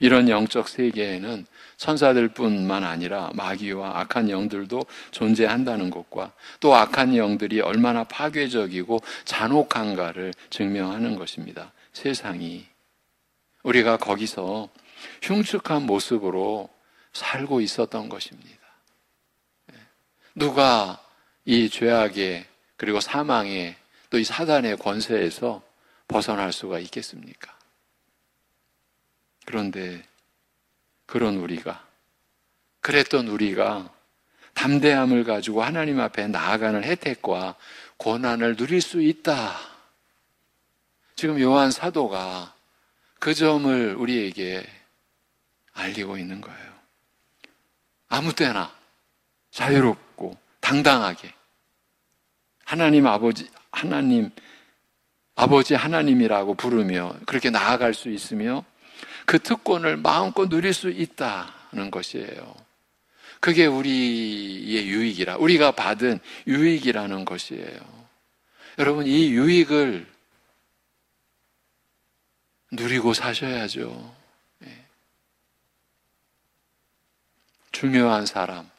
이런 영적 세계에는 천사들뿐만 아니라 마귀와 악한 영들도 존재한다는 것과 또 악한 영들이 얼마나 파괴적이고 잔혹한가를 증명하는 것입니다. 세상이 우리가 거기서 흉측한 모습으로 살고 있었던 것입니다. 누가 이 죄악의 그리고 사망의 또 이 사단의 권세에서 벗어날 수가 있겠습니까? 그런데 그랬던 우리가 담대함을 가지고 하나님 앞에 나아가는 혜택과 고난을 누릴 수 있다. 지금 요한 사도가 그 점을 우리에게 알리고 있는 거예요. 아무 때나 자유롭고 당당하게 하나님 아버지 하나님이라고 부르며 그렇게 나아갈 수 있으며 그 특권을 마음껏 누릴 수 있다는 것이에요. 그게 우리의 유익이라, 우리가 받은 유익이라는 것이에요. 여러분, 이 유익을 누리고 사셔야죠. 중요한 사람,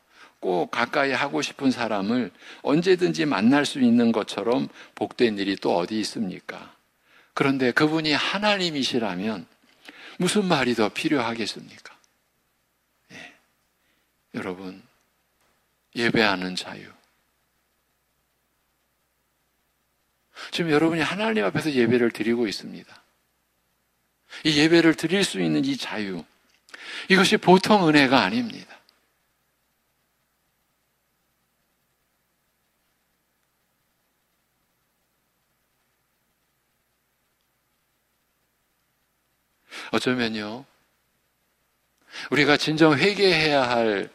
꼭 가까이 하고 싶은 사람을 언제든지 만날 수 있는 것처럼 복된 일이 또 어디 있습니까? 그런데 그분이 하나님이시라면 무슨 말이 더 필요하겠습니까? 예. 여러분, 예배하는 자유. 지금 여러분이 하나님 앞에서 예배를 드리고 있습니다. 이 예배를 드릴 수 있는 이 자유, 이것이 보통 은혜가 아닙니다. 어쩌면요, 우리가 진정 회개해야 할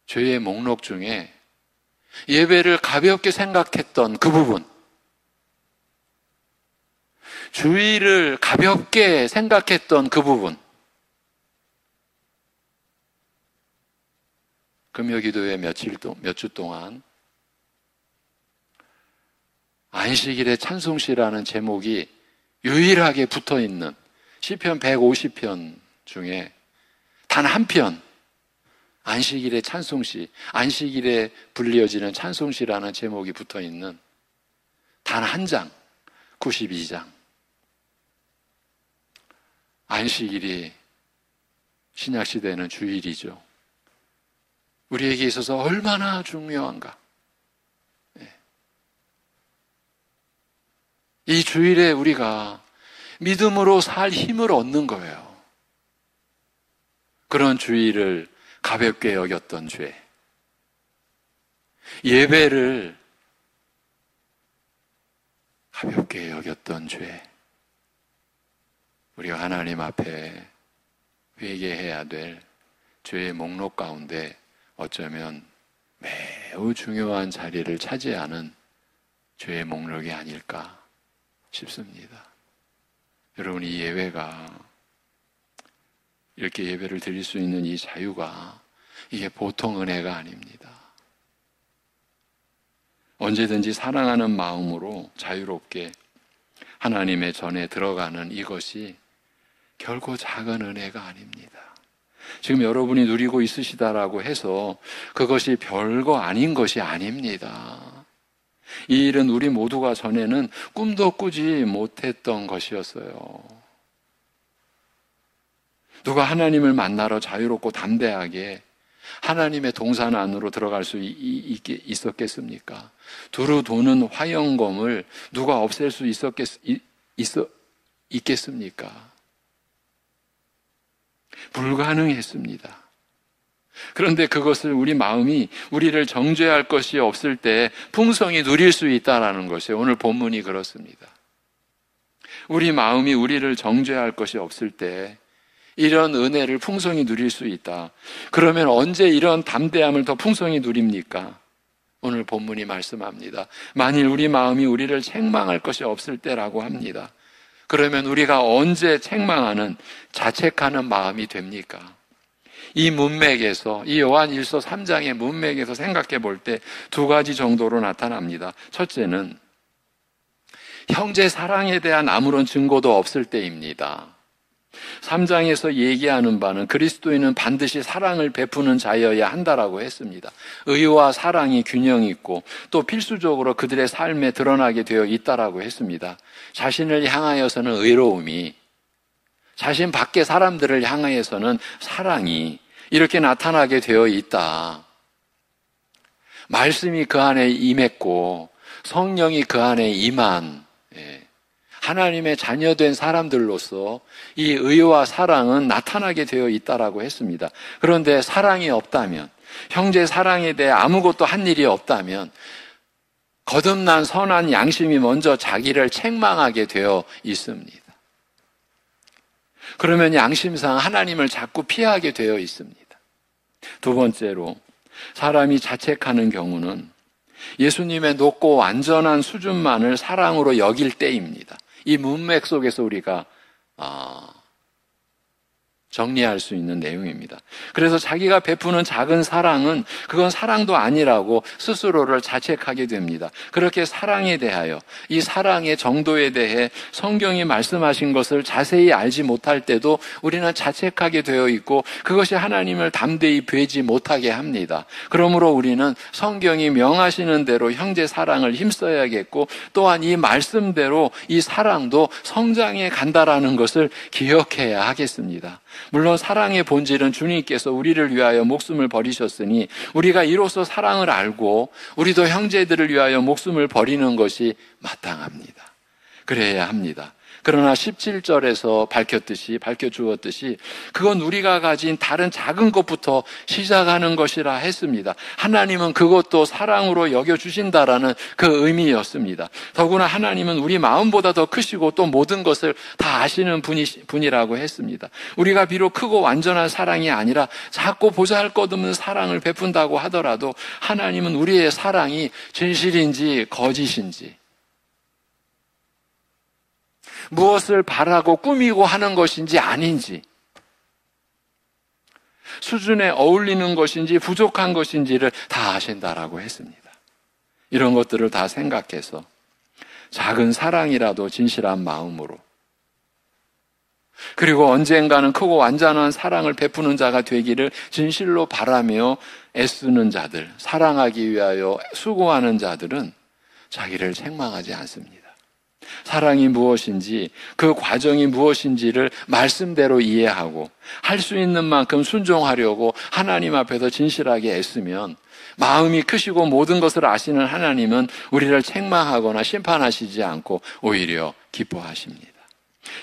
죄의 목록 중에 예배를 가볍게 생각했던 그 부분, 주의를 가볍게 생각했던 그 부분, 금요기도회 몇 주 동안 안식일의 찬송시라는 제목이 유일하게 붙어있는 시편 150편 중에 단 한 편, 안식일의 찬송시, 안식일에 불리어지는 찬송시라는 제목이 붙어있는 단 한 장, 92장. 안식일이 신약시대는 주일이죠. 우리에게 있어서 얼마나 중요한가. 이 주일에 우리가 믿음으로 살 힘을 얻는 거예요. 그런 주일을 가볍게 여겼던 죄. 예배를 가볍게 여겼던 죄. 우리가 하나님 앞에 회개해야 될 죄의 목록 가운데 어쩌면 매우 중요한 자리를 차지하는 죄의 목록이 아닐까 싶습니다. 여러분, 이 예배가, 이렇게 예배를 드릴 수 있는 이 자유가, 이게 보통 은혜가 아닙니다. 언제든지 사랑하는 마음으로 자유롭게 하나님의 전에 들어가는 이것이 결코 작은 은혜가 아닙니다. 지금 여러분이 누리고 있으시다라고 해서 그것이 별거 아닌 것이 아닙니다. 이 일은 우리 모두가 전에는 꿈도 꾸지 못했던 것이었어요. 누가 하나님을 만나러 자유롭고 담대하게 하나님의 동산 안으로 들어갈 수 있었겠습니까? 두루 도는 화영검을 누가 없앨 수 있겠습니까? 불가능했습니다. 그런데 그것을 우리 마음이 우리를 정죄할 것이 없을 때 풍성히 누릴 수 있다는 것이 오늘 본문이 그렇습니다. 우리 마음이 우리를 정죄할 것이 없을 때 이런 은혜를 풍성히 누릴 수 있다. 그러면 언제 이런 담대함을 더 풍성히 누립니까? 오늘 본문이 말씀합니다. 만일 우리 마음이 우리를 책망할 것이 없을 때라고 합니다. 그러면 우리가 언제 책망하는, 자책하는 마음이 됩니까? 이 문맥에서, 이 요한일서 3장의 문맥에서 생각해 볼 때 두 가지 정도로 나타납니다. 첫째는 형제 사랑에 대한 아무런 증거도 없을 때입니다. 3장에서 얘기하는 바는 그리스도인은 반드시 사랑을 베푸는 자여야 한다라고 했습니다. 의와 사랑이 균형 있고 또 필수적으로 그들의 삶에 드러나게 되어 있다라고 했습니다. 자신을 향하여서는 의로움이, 자신 밖의 사람들을 향하여서는 사랑이 이렇게 나타나게 되어 있다. 말씀이 그 안에 임했고 성령이 그 안에 임한 하나님의 자녀된 사람들로서 이 의와 사랑은 나타나게 되어 있다라고 했습니다. 그런데 사랑이 없다면, 형제 사랑에 대해 아무것도 한 일이 없다면 거듭난 선한 양심이 먼저 자기를 책망하게 되어 있습니다. 그러면 양심상 하나님을 자꾸 피하게 되어 있습니다. 두 번째로, 사람이 자책하는 경우는 예수님의 높고 완전한 수준만을 사랑으로 여길 때입니다. 이 문맥 속에서 우리가 정리할 수 있는 내용입니다. 그래서 자기가 베푸는 작은 사랑은 그건 사랑도 아니라고 스스로를 자책하게 됩니다. 그렇게 사랑에 대하여, 이 사랑의 정도에 대해 성경이 말씀하신 것을 자세히 알지 못할 때도 우리는 자책하게 되어 있고 그것이 하나님을 담대히 뵈지 못하게 합니다. 그러므로 우리는 성경이 명하시는 대로 형제 사랑을 힘써야겠고 또한 이 말씀대로 이 사랑도 성장해 간다라는 것을 기억해야 하겠습니다. 물론 사랑의 본질은 주님께서 우리를 위하여 목숨을 버리셨으니 우리가 이로써 사랑을 알고 우리도 형제들을 위하여 목숨을 버리는 것이 마땅합니다. 그래야 합니다. 그러나 17절에서 밝혀주었듯이 그건 우리가 가진 다른 작은 것부터 시작하는 것이라 했습니다. 하나님은 그것도 사랑으로 여겨주신다라는 그 의미였습니다. 더구나 하나님은 우리 마음보다 더 크시고 또 모든 것을 다 아시는 분이라고 했습니다. 우리가 비록 크고 완전한 사랑이 아니라 작고 보잘것없는 사랑을 베푼다고 하더라도 하나님은 우리의 사랑이 진실인지 거짓인지 무엇을 바라고 꾸미고 하는 것인지 아닌지 수준에 어울리는 것인지 부족한 것인지를 다 아신다라고 했습니다. 이런 것들을 다 생각해서 작은 사랑이라도 진실한 마음으로 그리고 언젠가는 크고 완전한 사랑을 베푸는 자가 되기를 진실로 바라며 애쓰는 자들, 사랑하기 위하여 수고하는 자들은 자기를 책망하지 않습니다. 사랑이 무엇인지 그 과정이 무엇인지를 말씀대로 이해하고 할 수 있는 만큼 순종하려고 하나님 앞에서 진실하게 애쓰면 마음이 크시고 모든 것을 아시는 하나님은 우리를 책망하거나 심판하시지 않고 오히려 기뻐하십니다.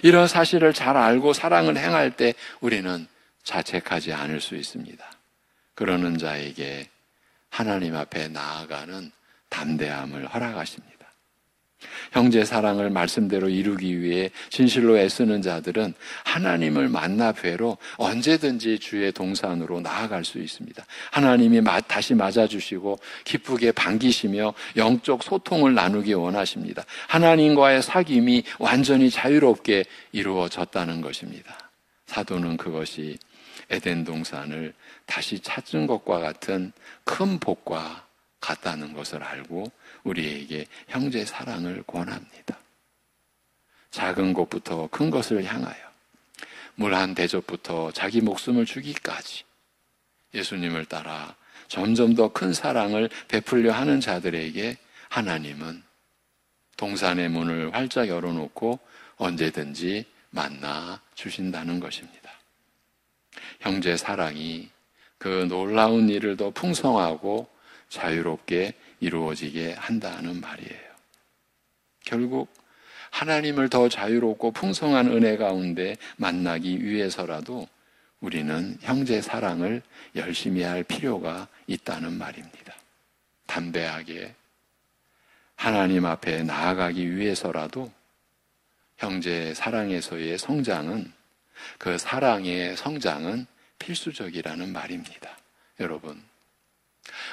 이런 사실을 잘 알고 사랑을 행할 때 우리는 자책하지 않을 수 있습니다. 그러는 자에게 하나님 앞에 나아가는 담대함을 허락하십니다. 형제 사랑을 말씀대로 이루기 위해 진실로 애쓰는 자들은 하나님을 만나 뵈러 언제든지 주의 동산으로 나아갈 수 있습니다. 하나님이 다시 맞아주시고 기쁘게 반기시며 영적 소통을 나누기 원하십니다. 하나님과의 사귐이 완전히 자유롭게 이루어졌다는 것입니다. 사도는 그것이 에덴 동산을 다시 찾은 것과 같은 큰 복과 같다는 것을 알고 우리에게 형제 사랑을 권합니다. 작은 것부터 큰 것을 향하여 물 한 대접부터 자기 목숨을 주기까지 예수님을 따라 점점 더 큰 사랑을 베풀려 하는 자들에게 하나님은 동산의 문을 활짝 열어놓고 언제든지 만나 주신다는 것입니다. 형제 사랑이 그 놀라운 일을 더 풍성하고 자유롭게 이루어지게 한다는 말이에요. 결국 하나님을 더 자유롭고 풍성한 은혜 가운데 만나기 위해서라도 우리는 형제 사랑을 열심히 할 필요가 있다는 말입니다. 담대하게 하나님 앞에 나아가기 위해서라도 형제 사랑에서의 성장은, 그 사랑의 성장은 필수적이라는 말입니다. 여러분,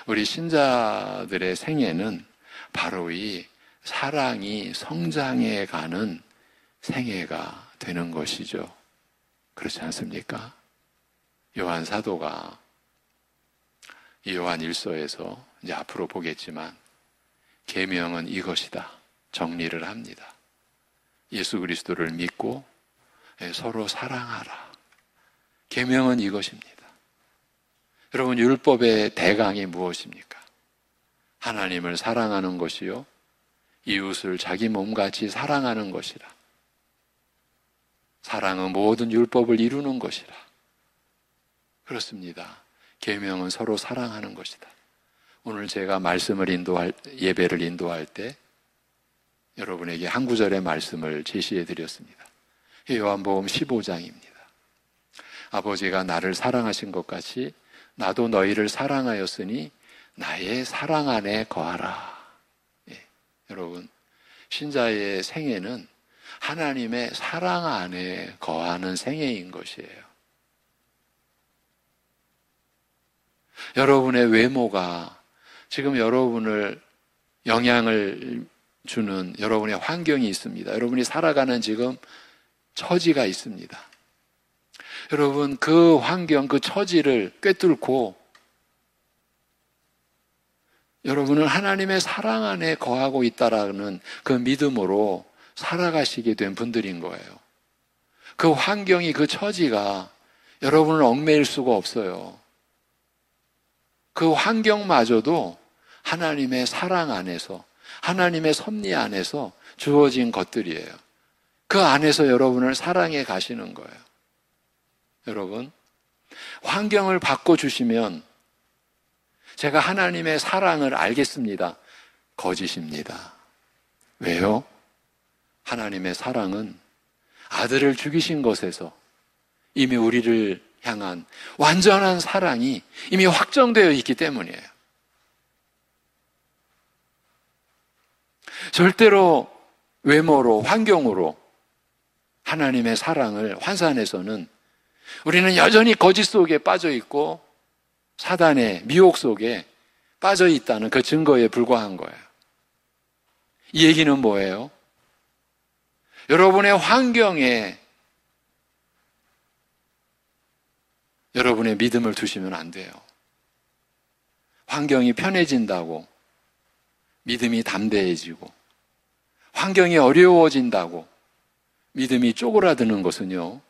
우리 신자들의 생애는 바로 이 사랑이 성장해 가는 생애가 되는 것이죠. 그렇지 않습니까? 요한 사도가 이 요한 1서에서 이제 앞으로 보겠지만 계명은 이것이다 정리를 합니다. 예수 그리스도를 믿고 서로 사랑하라. 계명은 이것입니다. 여러분, 율법의 대강이 무엇입니까? 하나님을 사랑하는 것이요, 이웃을 자기 몸같이 사랑하는 것이라. 사랑은 모든 율법을 이루는 것이라. 그렇습니다. 계명은 서로 사랑하는 것이다. 오늘 제가 예배를 인도할 때 여러분에게 한 구절의 말씀을 제시해 드렸습니다. 요한복음 15장입니다. 아버지가 나를 사랑하신 것 같이 나도 너희를 사랑하였으니 나의 사랑 안에 거하라. 예, 여러분, 신자의 생애는 하나님의 사랑 안에 거하는 생애인 것이에요. 여러분의 외모가 지금 여러분을 영향을 주는 여러분의 환경이 있습니다. 여러분이 살아가는 지금 처지가 있습니다. 여러분, 그 환경, 그 처지를 꿰뚫고 여러분은 하나님의 사랑 안에 거하고 있다라는 그 믿음으로 살아가시게 된 분들인 거예요. 그 환경이, 그 처지가 여러분을 얽매일 수가 없어요. 그 환경마저도 하나님의 사랑 안에서, 하나님의 섭리 안에서 주어진 것들이에요. 그 안에서 여러분을 사랑해 가시는 거예요. 여러분, 환경을 바꿔주시면 제가 하나님의 사랑을 알겠습니다. 거짓입니다. 왜요? 하나님의 사랑은 아들을 죽이신 것에서 이미 우리를 향한 완전한 사랑이 이미 확정되어 있기 때문이에요. 절대로 외모로, 환경으로 하나님의 사랑을 환산해서는 우리는 여전히 거짓 속에 빠져 있고 사단의 미혹 속에 빠져 있다는 그 증거에 불과한 거예요. 이 얘기는 뭐예요? 여러분의 환경에 여러분의 믿음을 두시면 안 돼요. 환경이 편해진다고 믿음이 담대해지고, 환경이 어려워진다고 믿음이 쪼그라드는 것은요,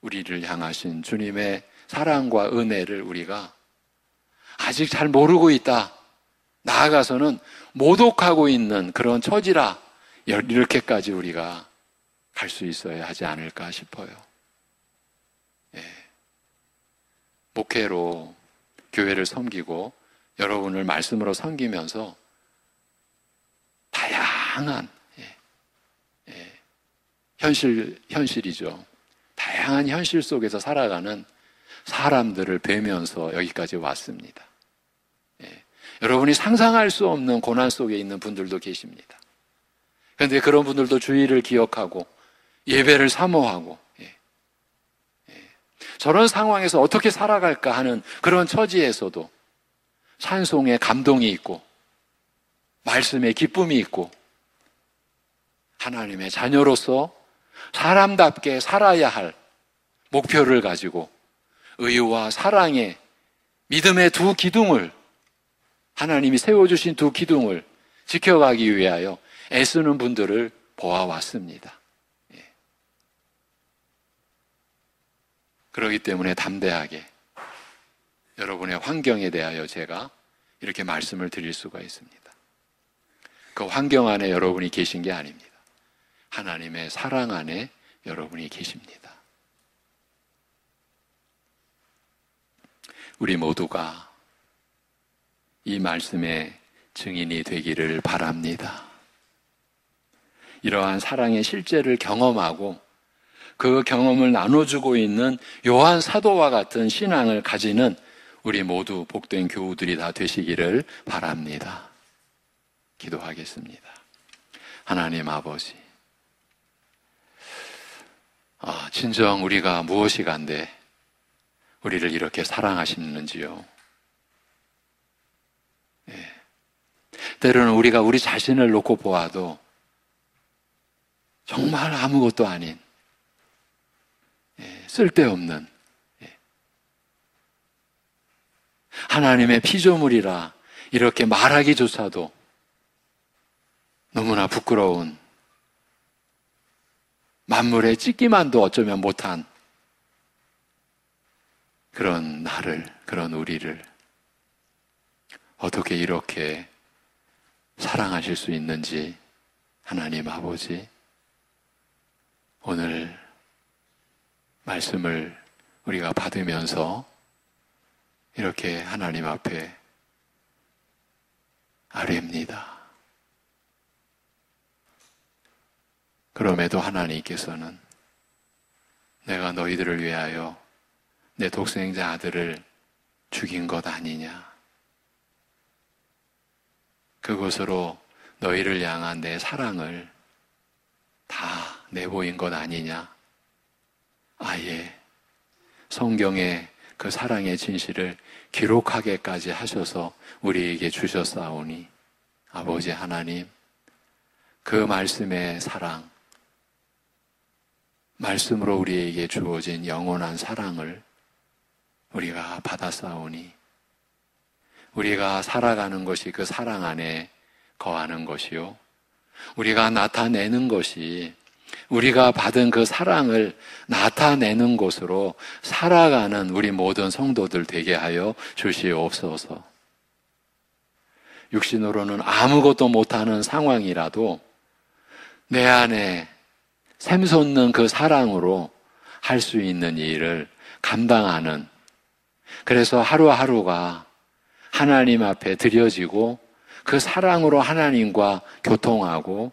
우리를 향하신 주님의 사랑과 은혜를 우리가 아직 잘 모르고 있다, 나아가서는 모독하고 있는 그런 처지라 이렇게까지 우리가 갈 수 있어야 하지 않을까 싶어요. 예. 목회로 교회를 섬기고 여러분을 말씀으로 섬기면서 다양한 현실이죠. 다양한 현실 속에서 살아가는 사람들을 뵈면서 여기까지 왔습니다. 여러분이 상상할 수 없는 고난 속에 있는 분들도 계십니다. 그런데 그런 분들도 주의를 기억하고 예배를 사모하고 저런 상황에서 어떻게 살아갈까 하는 그런 처지에서도 찬송에 감동이 있고 말씀에 기쁨이 있고 하나님의 자녀로서 사람답게 살아야 할 목표를 가지고 의와 사랑의 믿음의 두 기둥을, 하나님이 세워주신 두 기둥을 지켜가기 위하여 애쓰는 분들을 보아왔습니다. 그렇기 때문에 담대하게 여러분의 환경에 대하여 제가 이렇게 말씀을 드릴 수가 있습니다. 그 환경 안에 여러분이 계신 게 아닙니다. 하나님의 사랑 안에 여러분이 계십니다. 우리 모두가 이 말씀의 증인이 되기를 바랍니다. 이러한 사랑의 실제를 경험하고 그 경험을 나눠주고 있는 요한 사도와 같은 신앙을 가지는 우리 모두 복된 교우들이 다 되시기를 바랍니다. 기도하겠습니다. 하나님 아버지, 진정 우리가 무엇이 간데 우리를 이렇게 사랑하시는지요. 때로는 우리가 우리 자신을 놓고 보아도 정말 아무것도 아닌 쓸데없는 하나님의 피조물이라 이렇게 말하기조차도 너무나 부끄러운, 만물에 찍기만도 어쩌면 못한 그런 나를, 그런 우리를 어떻게 이렇게 사랑하실 수 있는지 하나님 아버지, 오늘 말씀을 우리가 받으면서 이렇게 하나님 앞에 아뢰입니다. 그럼에도 하나님께서는 내가 너희들을 위하여 내 독생자 아들을 죽인 것 아니냐, 그것으로 너희를 향한 내 사랑을 다 내보인 것 아니냐, 아예 성경에 그 사랑의 진실을 기록하게까지 하셔서 우리에게 주셨사오니 아버지 하나님, 그 말씀의 사랑, 말씀으로 우리에게 주어진 영원한 사랑을 우리가 받아싸우니 우리가 살아가는 것이 그 사랑 안에 거하는 것이요, 우리가 나타내는 것이 우리가 받은 그 사랑을 나타내는 곳으로 살아가는 우리 모든 성도들 되게 하여 주시옵소서. 육신으로는 아무것도 못하는 상황이라도 내 안에 샘솟는 그 사랑으로 할 수 있는 일을 감당하는, 그래서 하루하루가 하나님 앞에 드려지고 그 사랑으로 하나님과 교통하고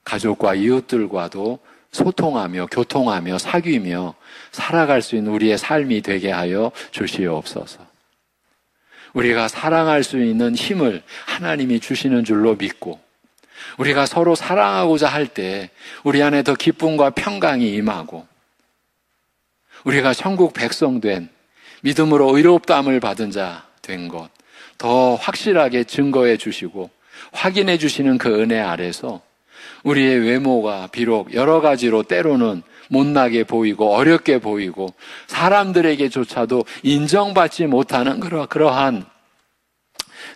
가족과 이웃들과도 소통하며 교통하며 사귀며 살아갈 수 있는 우리의 삶이 되게 하여 주시옵소서. 우리가 사랑할 수 있는 힘을 하나님이 주시는 줄로 믿고 우리가 서로 사랑하고자 할 때 우리 안에 더 기쁨과 평강이 임하고 우리가 천국 백성된 믿음으로 의롭다함을 받은 자 된 것 더 확실하게 증거해 주시고 확인해 주시는 그 은혜 아래서 우리의 외모가 비록 여러 가지로 때로는 못나게 보이고 어렵게 보이고 사람들에게조차도 인정받지 못하는 그러한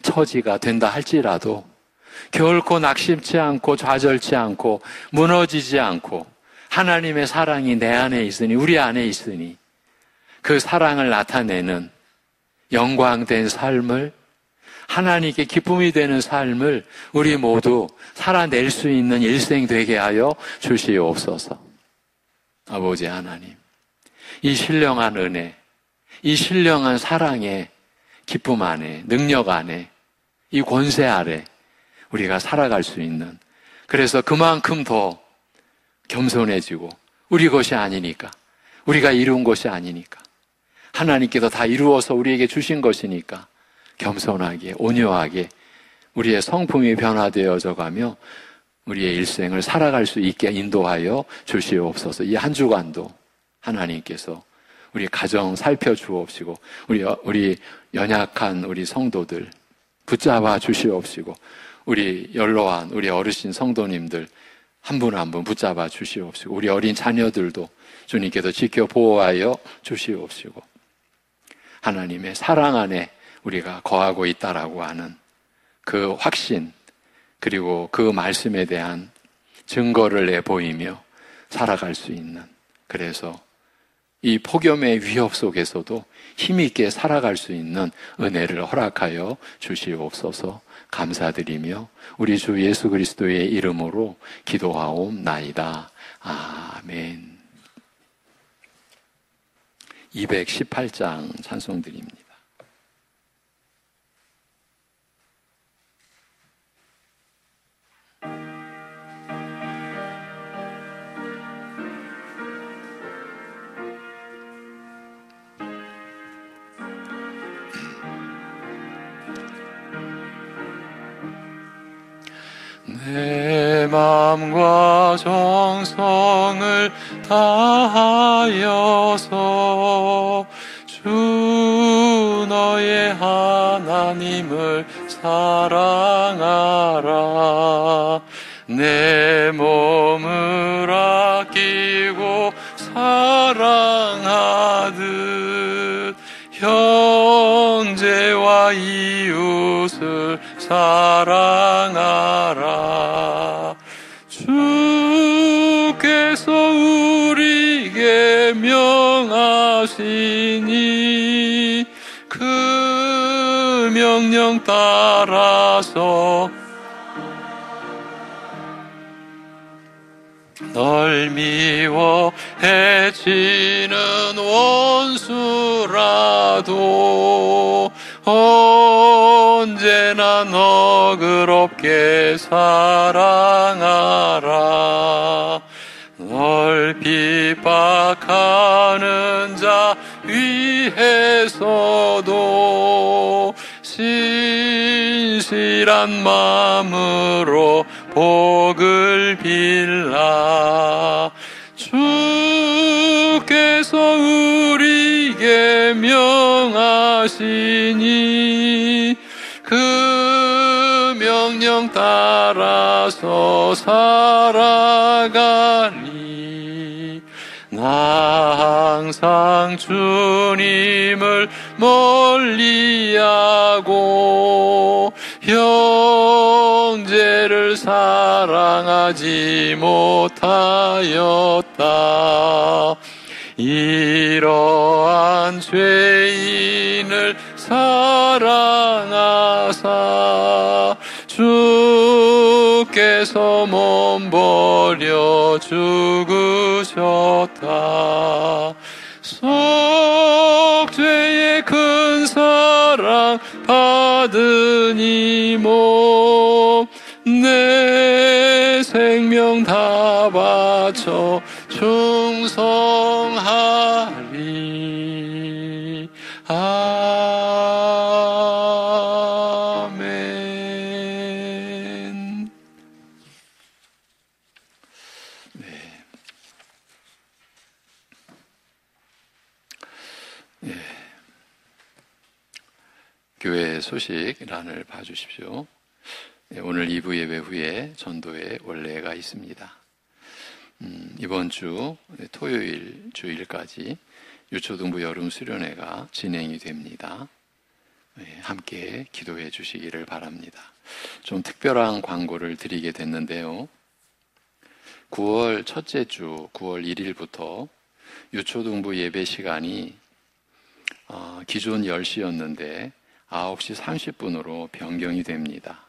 처지가 된다 할지라도 결코 낙심치 않고 좌절치 않고 무너지지 않고 하나님의 사랑이 내 안에 있으니 우리 안에 있으니 그 사랑을 나타내는 영광된 삶을, 하나님께 기쁨이 되는 삶을 우리 모두 살아낼 수 있는 일생 되게 하여 주시옵소서. 아버지 하나님, 이 신령한 은혜, 이 신령한 사랑의 기쁨 안에, 능력 안에, 이 권세 아래 우리가 살아갈 수 있는, 그래서 그만큼 더 겸손해지고 우리 것이 아니니까, 우리가 이룬 것이 아니니까 하나님께서 다 이루어서 우리에게 주신 것이니까 겸손하게 온유하게 우리의 성품이 변화되어져 가며 우리의 일생을 살아갈 수 있게 인도하여 주시옵소서. 이 한 주간도 하나님께서 우리 가정 살펴주옵시고 우리 연약한 우리 성도들 붙잡아 주시옵시고 우리 연로한 우리 어르신 성도님들 한 분 한 분 붙잡아 주시옵시고 우리 어린 자녀들도 주님께서 지켜 보호하여 주시옵시고 하나님의 사랑 안에 우리가 거하고 있다라고 하는 그 확신, 그리고 그 말씀에 대한 증거를 내보이며 살아갈 수 있는, 그래서 이 폭염의 위협 속에서도 힘있게 살아갈 수 있는 은혜를 허락하여 주시옵소서. 감사드리며 우리 주 예수 그리스도의 이름으로 기도하옵나이다. 아멘. 218장 찬송드립니다. 내 마음과 정성을 다하여서 주 너의 하나님을 사랑하라. 내 몸을 아끼고 사랑하듯 형제와 이웃을 사랑하라. 주께서 우리에게 명하시니 그 명령 따라서 널 미워 해치는 원수라도 언제나 너그럽게 사랑하라. 널 핍박하는 자 위해서도 신실한 마음으로 복을 빌라. 주께서 우리에게 명하시니 그 명령 따라서 살아가니 나 항상 주님을 멀리하고 형제를 사랑하지 못하였다. 이러한 죄인을 사랑하사 주께서 몸 버려 죽으셨다. 속죄의 큰 사랑 받으니 몸 내 생명 다 바쳐 충성하리. 아멘. 네. 교회 소식란을 봐주십시오. 오늘 2부 예배 후에 전도회 원례가 있습니다. 이번 주 토요일 주일까지 유초등부 여름 수련회가 진행이 됩니다. 함께 기도해 주시기를 바랍니다. 좀 특별한 광고를 드리게 됐는데요. 9월 첫째 주 9월 1일부터 유초등부 예배 시간이 기존 10시였는데 9시 30분으로 변경이 됩니다.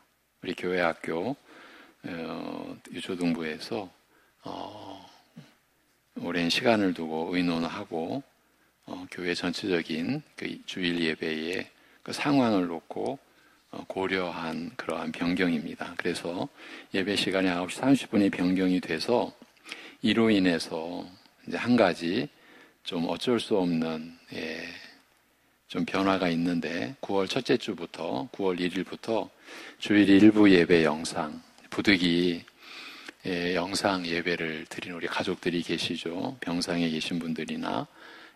우리 교회 학교 유초등부에서 오랜 시간을 두고 의논하고 교회 전체적인 그 주일 예배의 그 상황을 놓고 고려한 그러한 변경입니다. 그래서 예배 시간이 9시 30분이 변경이 돼서 이로 인해서 이제 한 가지 좀 어쩔 수 없는 좀 변화가 있는데 9월 첫째 주부터 9월 1일부터 주일 일부 예배 영상 부득이 영상 예배를 드리는 우리 가족들이 계시죠. 병상에 계신 분들이나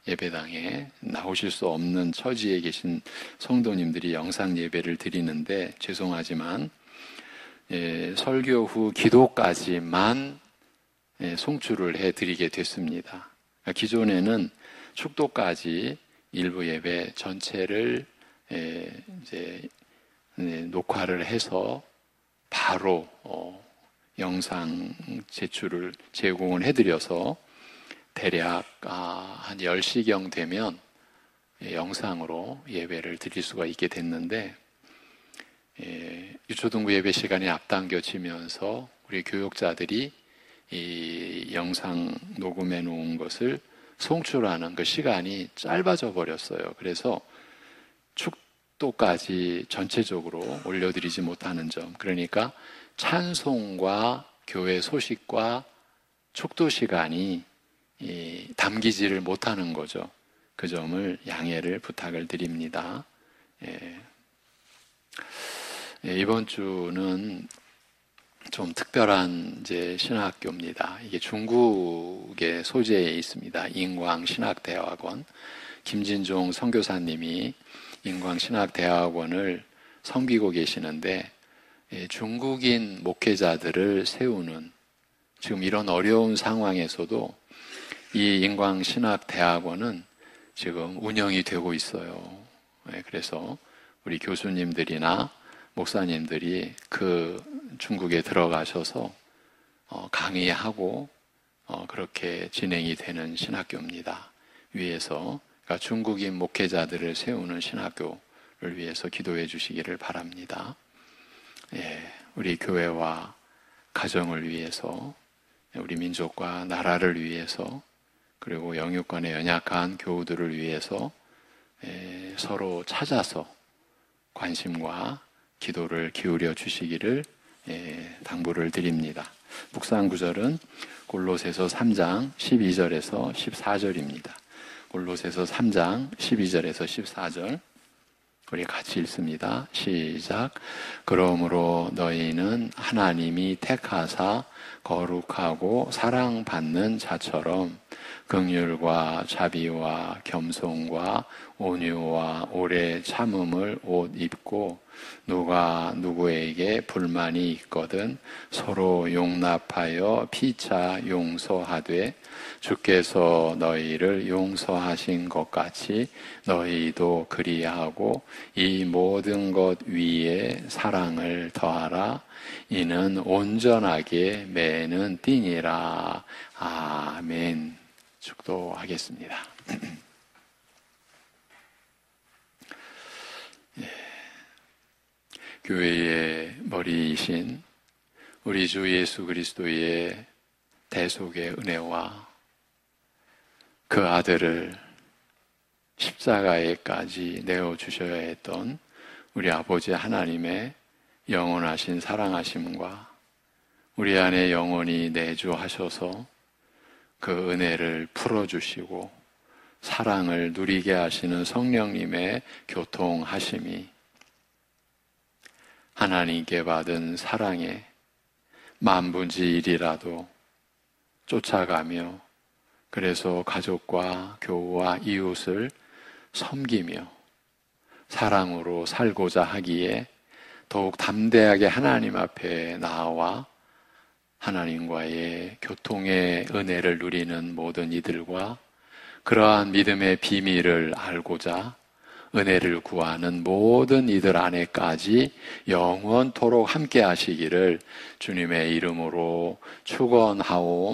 예배당에 나오실 수 없는 처지에 계신 성도님들이 영상 예배를 드리는데 죄송하지만 설교 후 기도까지만 송출을 해드리게 됐습니다. 기존에는 축도까지 일부 예배 전체를 이제 녹화를 해서 바로 영상 제출을 제공을 해드려서 대략 한 10시경 되면 영상으로 예배를 드릴 수가 있게 됐는데 유초등부 예배 시간이 앞당겨지면서 우리 교육자들이 이 영상 녹음해 놓은 것을 송출하는 그 시간이 짧아져 버렸어요. 그래서 축도까지 전체적으로 올려드리지 못하는 점, 그러니까 찬송과 교회 소식과 축도 시간이 담기지를 못하는 거죠. 그 점을 양해를 부탁을 드립니다. 이번 주는 좀 특별한 이제 신학교입니다. 이게 중국의 소재에 있습니다. 인광신학대학원. 김진종 선교사님이 인광신학대학원을 섬기고 계시는데 중국인 목회자들을 세우는 지금 이런 어려운 상황에서도 이 인광신학대학원은 지금 운영이 되고 있어요. 그래서 우리 교수님들이나 목사님들이 그 중국에 들어가셔서 강의하고 그렇게 진행이 되는 신학교입니다. 위에서 그러니까 중국인 목회자들을 세우는 신학교를 위해서 기도해 주시기를 바랍니다. 우리 교회와 가정을 위해서, 우리 민족과 나라를 위해서, 그리고 영육간의 연약한 교우들을 위해서 서로 찾아서 관심과 기도를 기울여 주시기를 당부를 드립니다. 묵상 구절은 골로새서 3장 12절에서 14절입니다. 골로새서 3장 12절에서 14절 우리 같이 읽습니다. 시작. 그러므로 너희는 하나님이 택하사 거룩하고 사랑받는 자처럼 긍휼과 자비와 겸손과 온유와 오래 참음을 옷 입고 누가 누구에게 불만이 있거든 서로 용납하여 피차 용서하되 주께서 너희를 용서하신 것 같이 너희도 그리하고 이 모든 것 위에 사랑을 더하라. 이는 온전하게 매는 띠니라. 아멘. 축도하겠습니다. 교회의 머리이신 우리 주 예수 그리스도의 대속의 은혜와 그 아들을 십자가에까지 내어주셔야 했던 우리 아버지 하나님의 영원하신 사랑하심과 우리 안에 영원히 내주하셔서 그 은혜를 풀어주시고 사랑을 누리게 하시는 성령님의 교통하심이 하나님께 받은 사랑의 만분의 1이라도 쫓아가며 그래서 가족과 교우와 이웃을 섬기며 사랑으로 살고자 하기에 더욱 담대하게 하나님 앞에 나와 하나님과의 교통의 은혜를 누리는 모든 이들과 그러한 믿음의 비밀을 알고자 은혜를 구하는 모든 이들 안에까지 영원토록 함께 하시기를 주님의 이름으로 축원하옵나이다.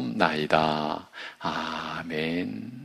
아멘.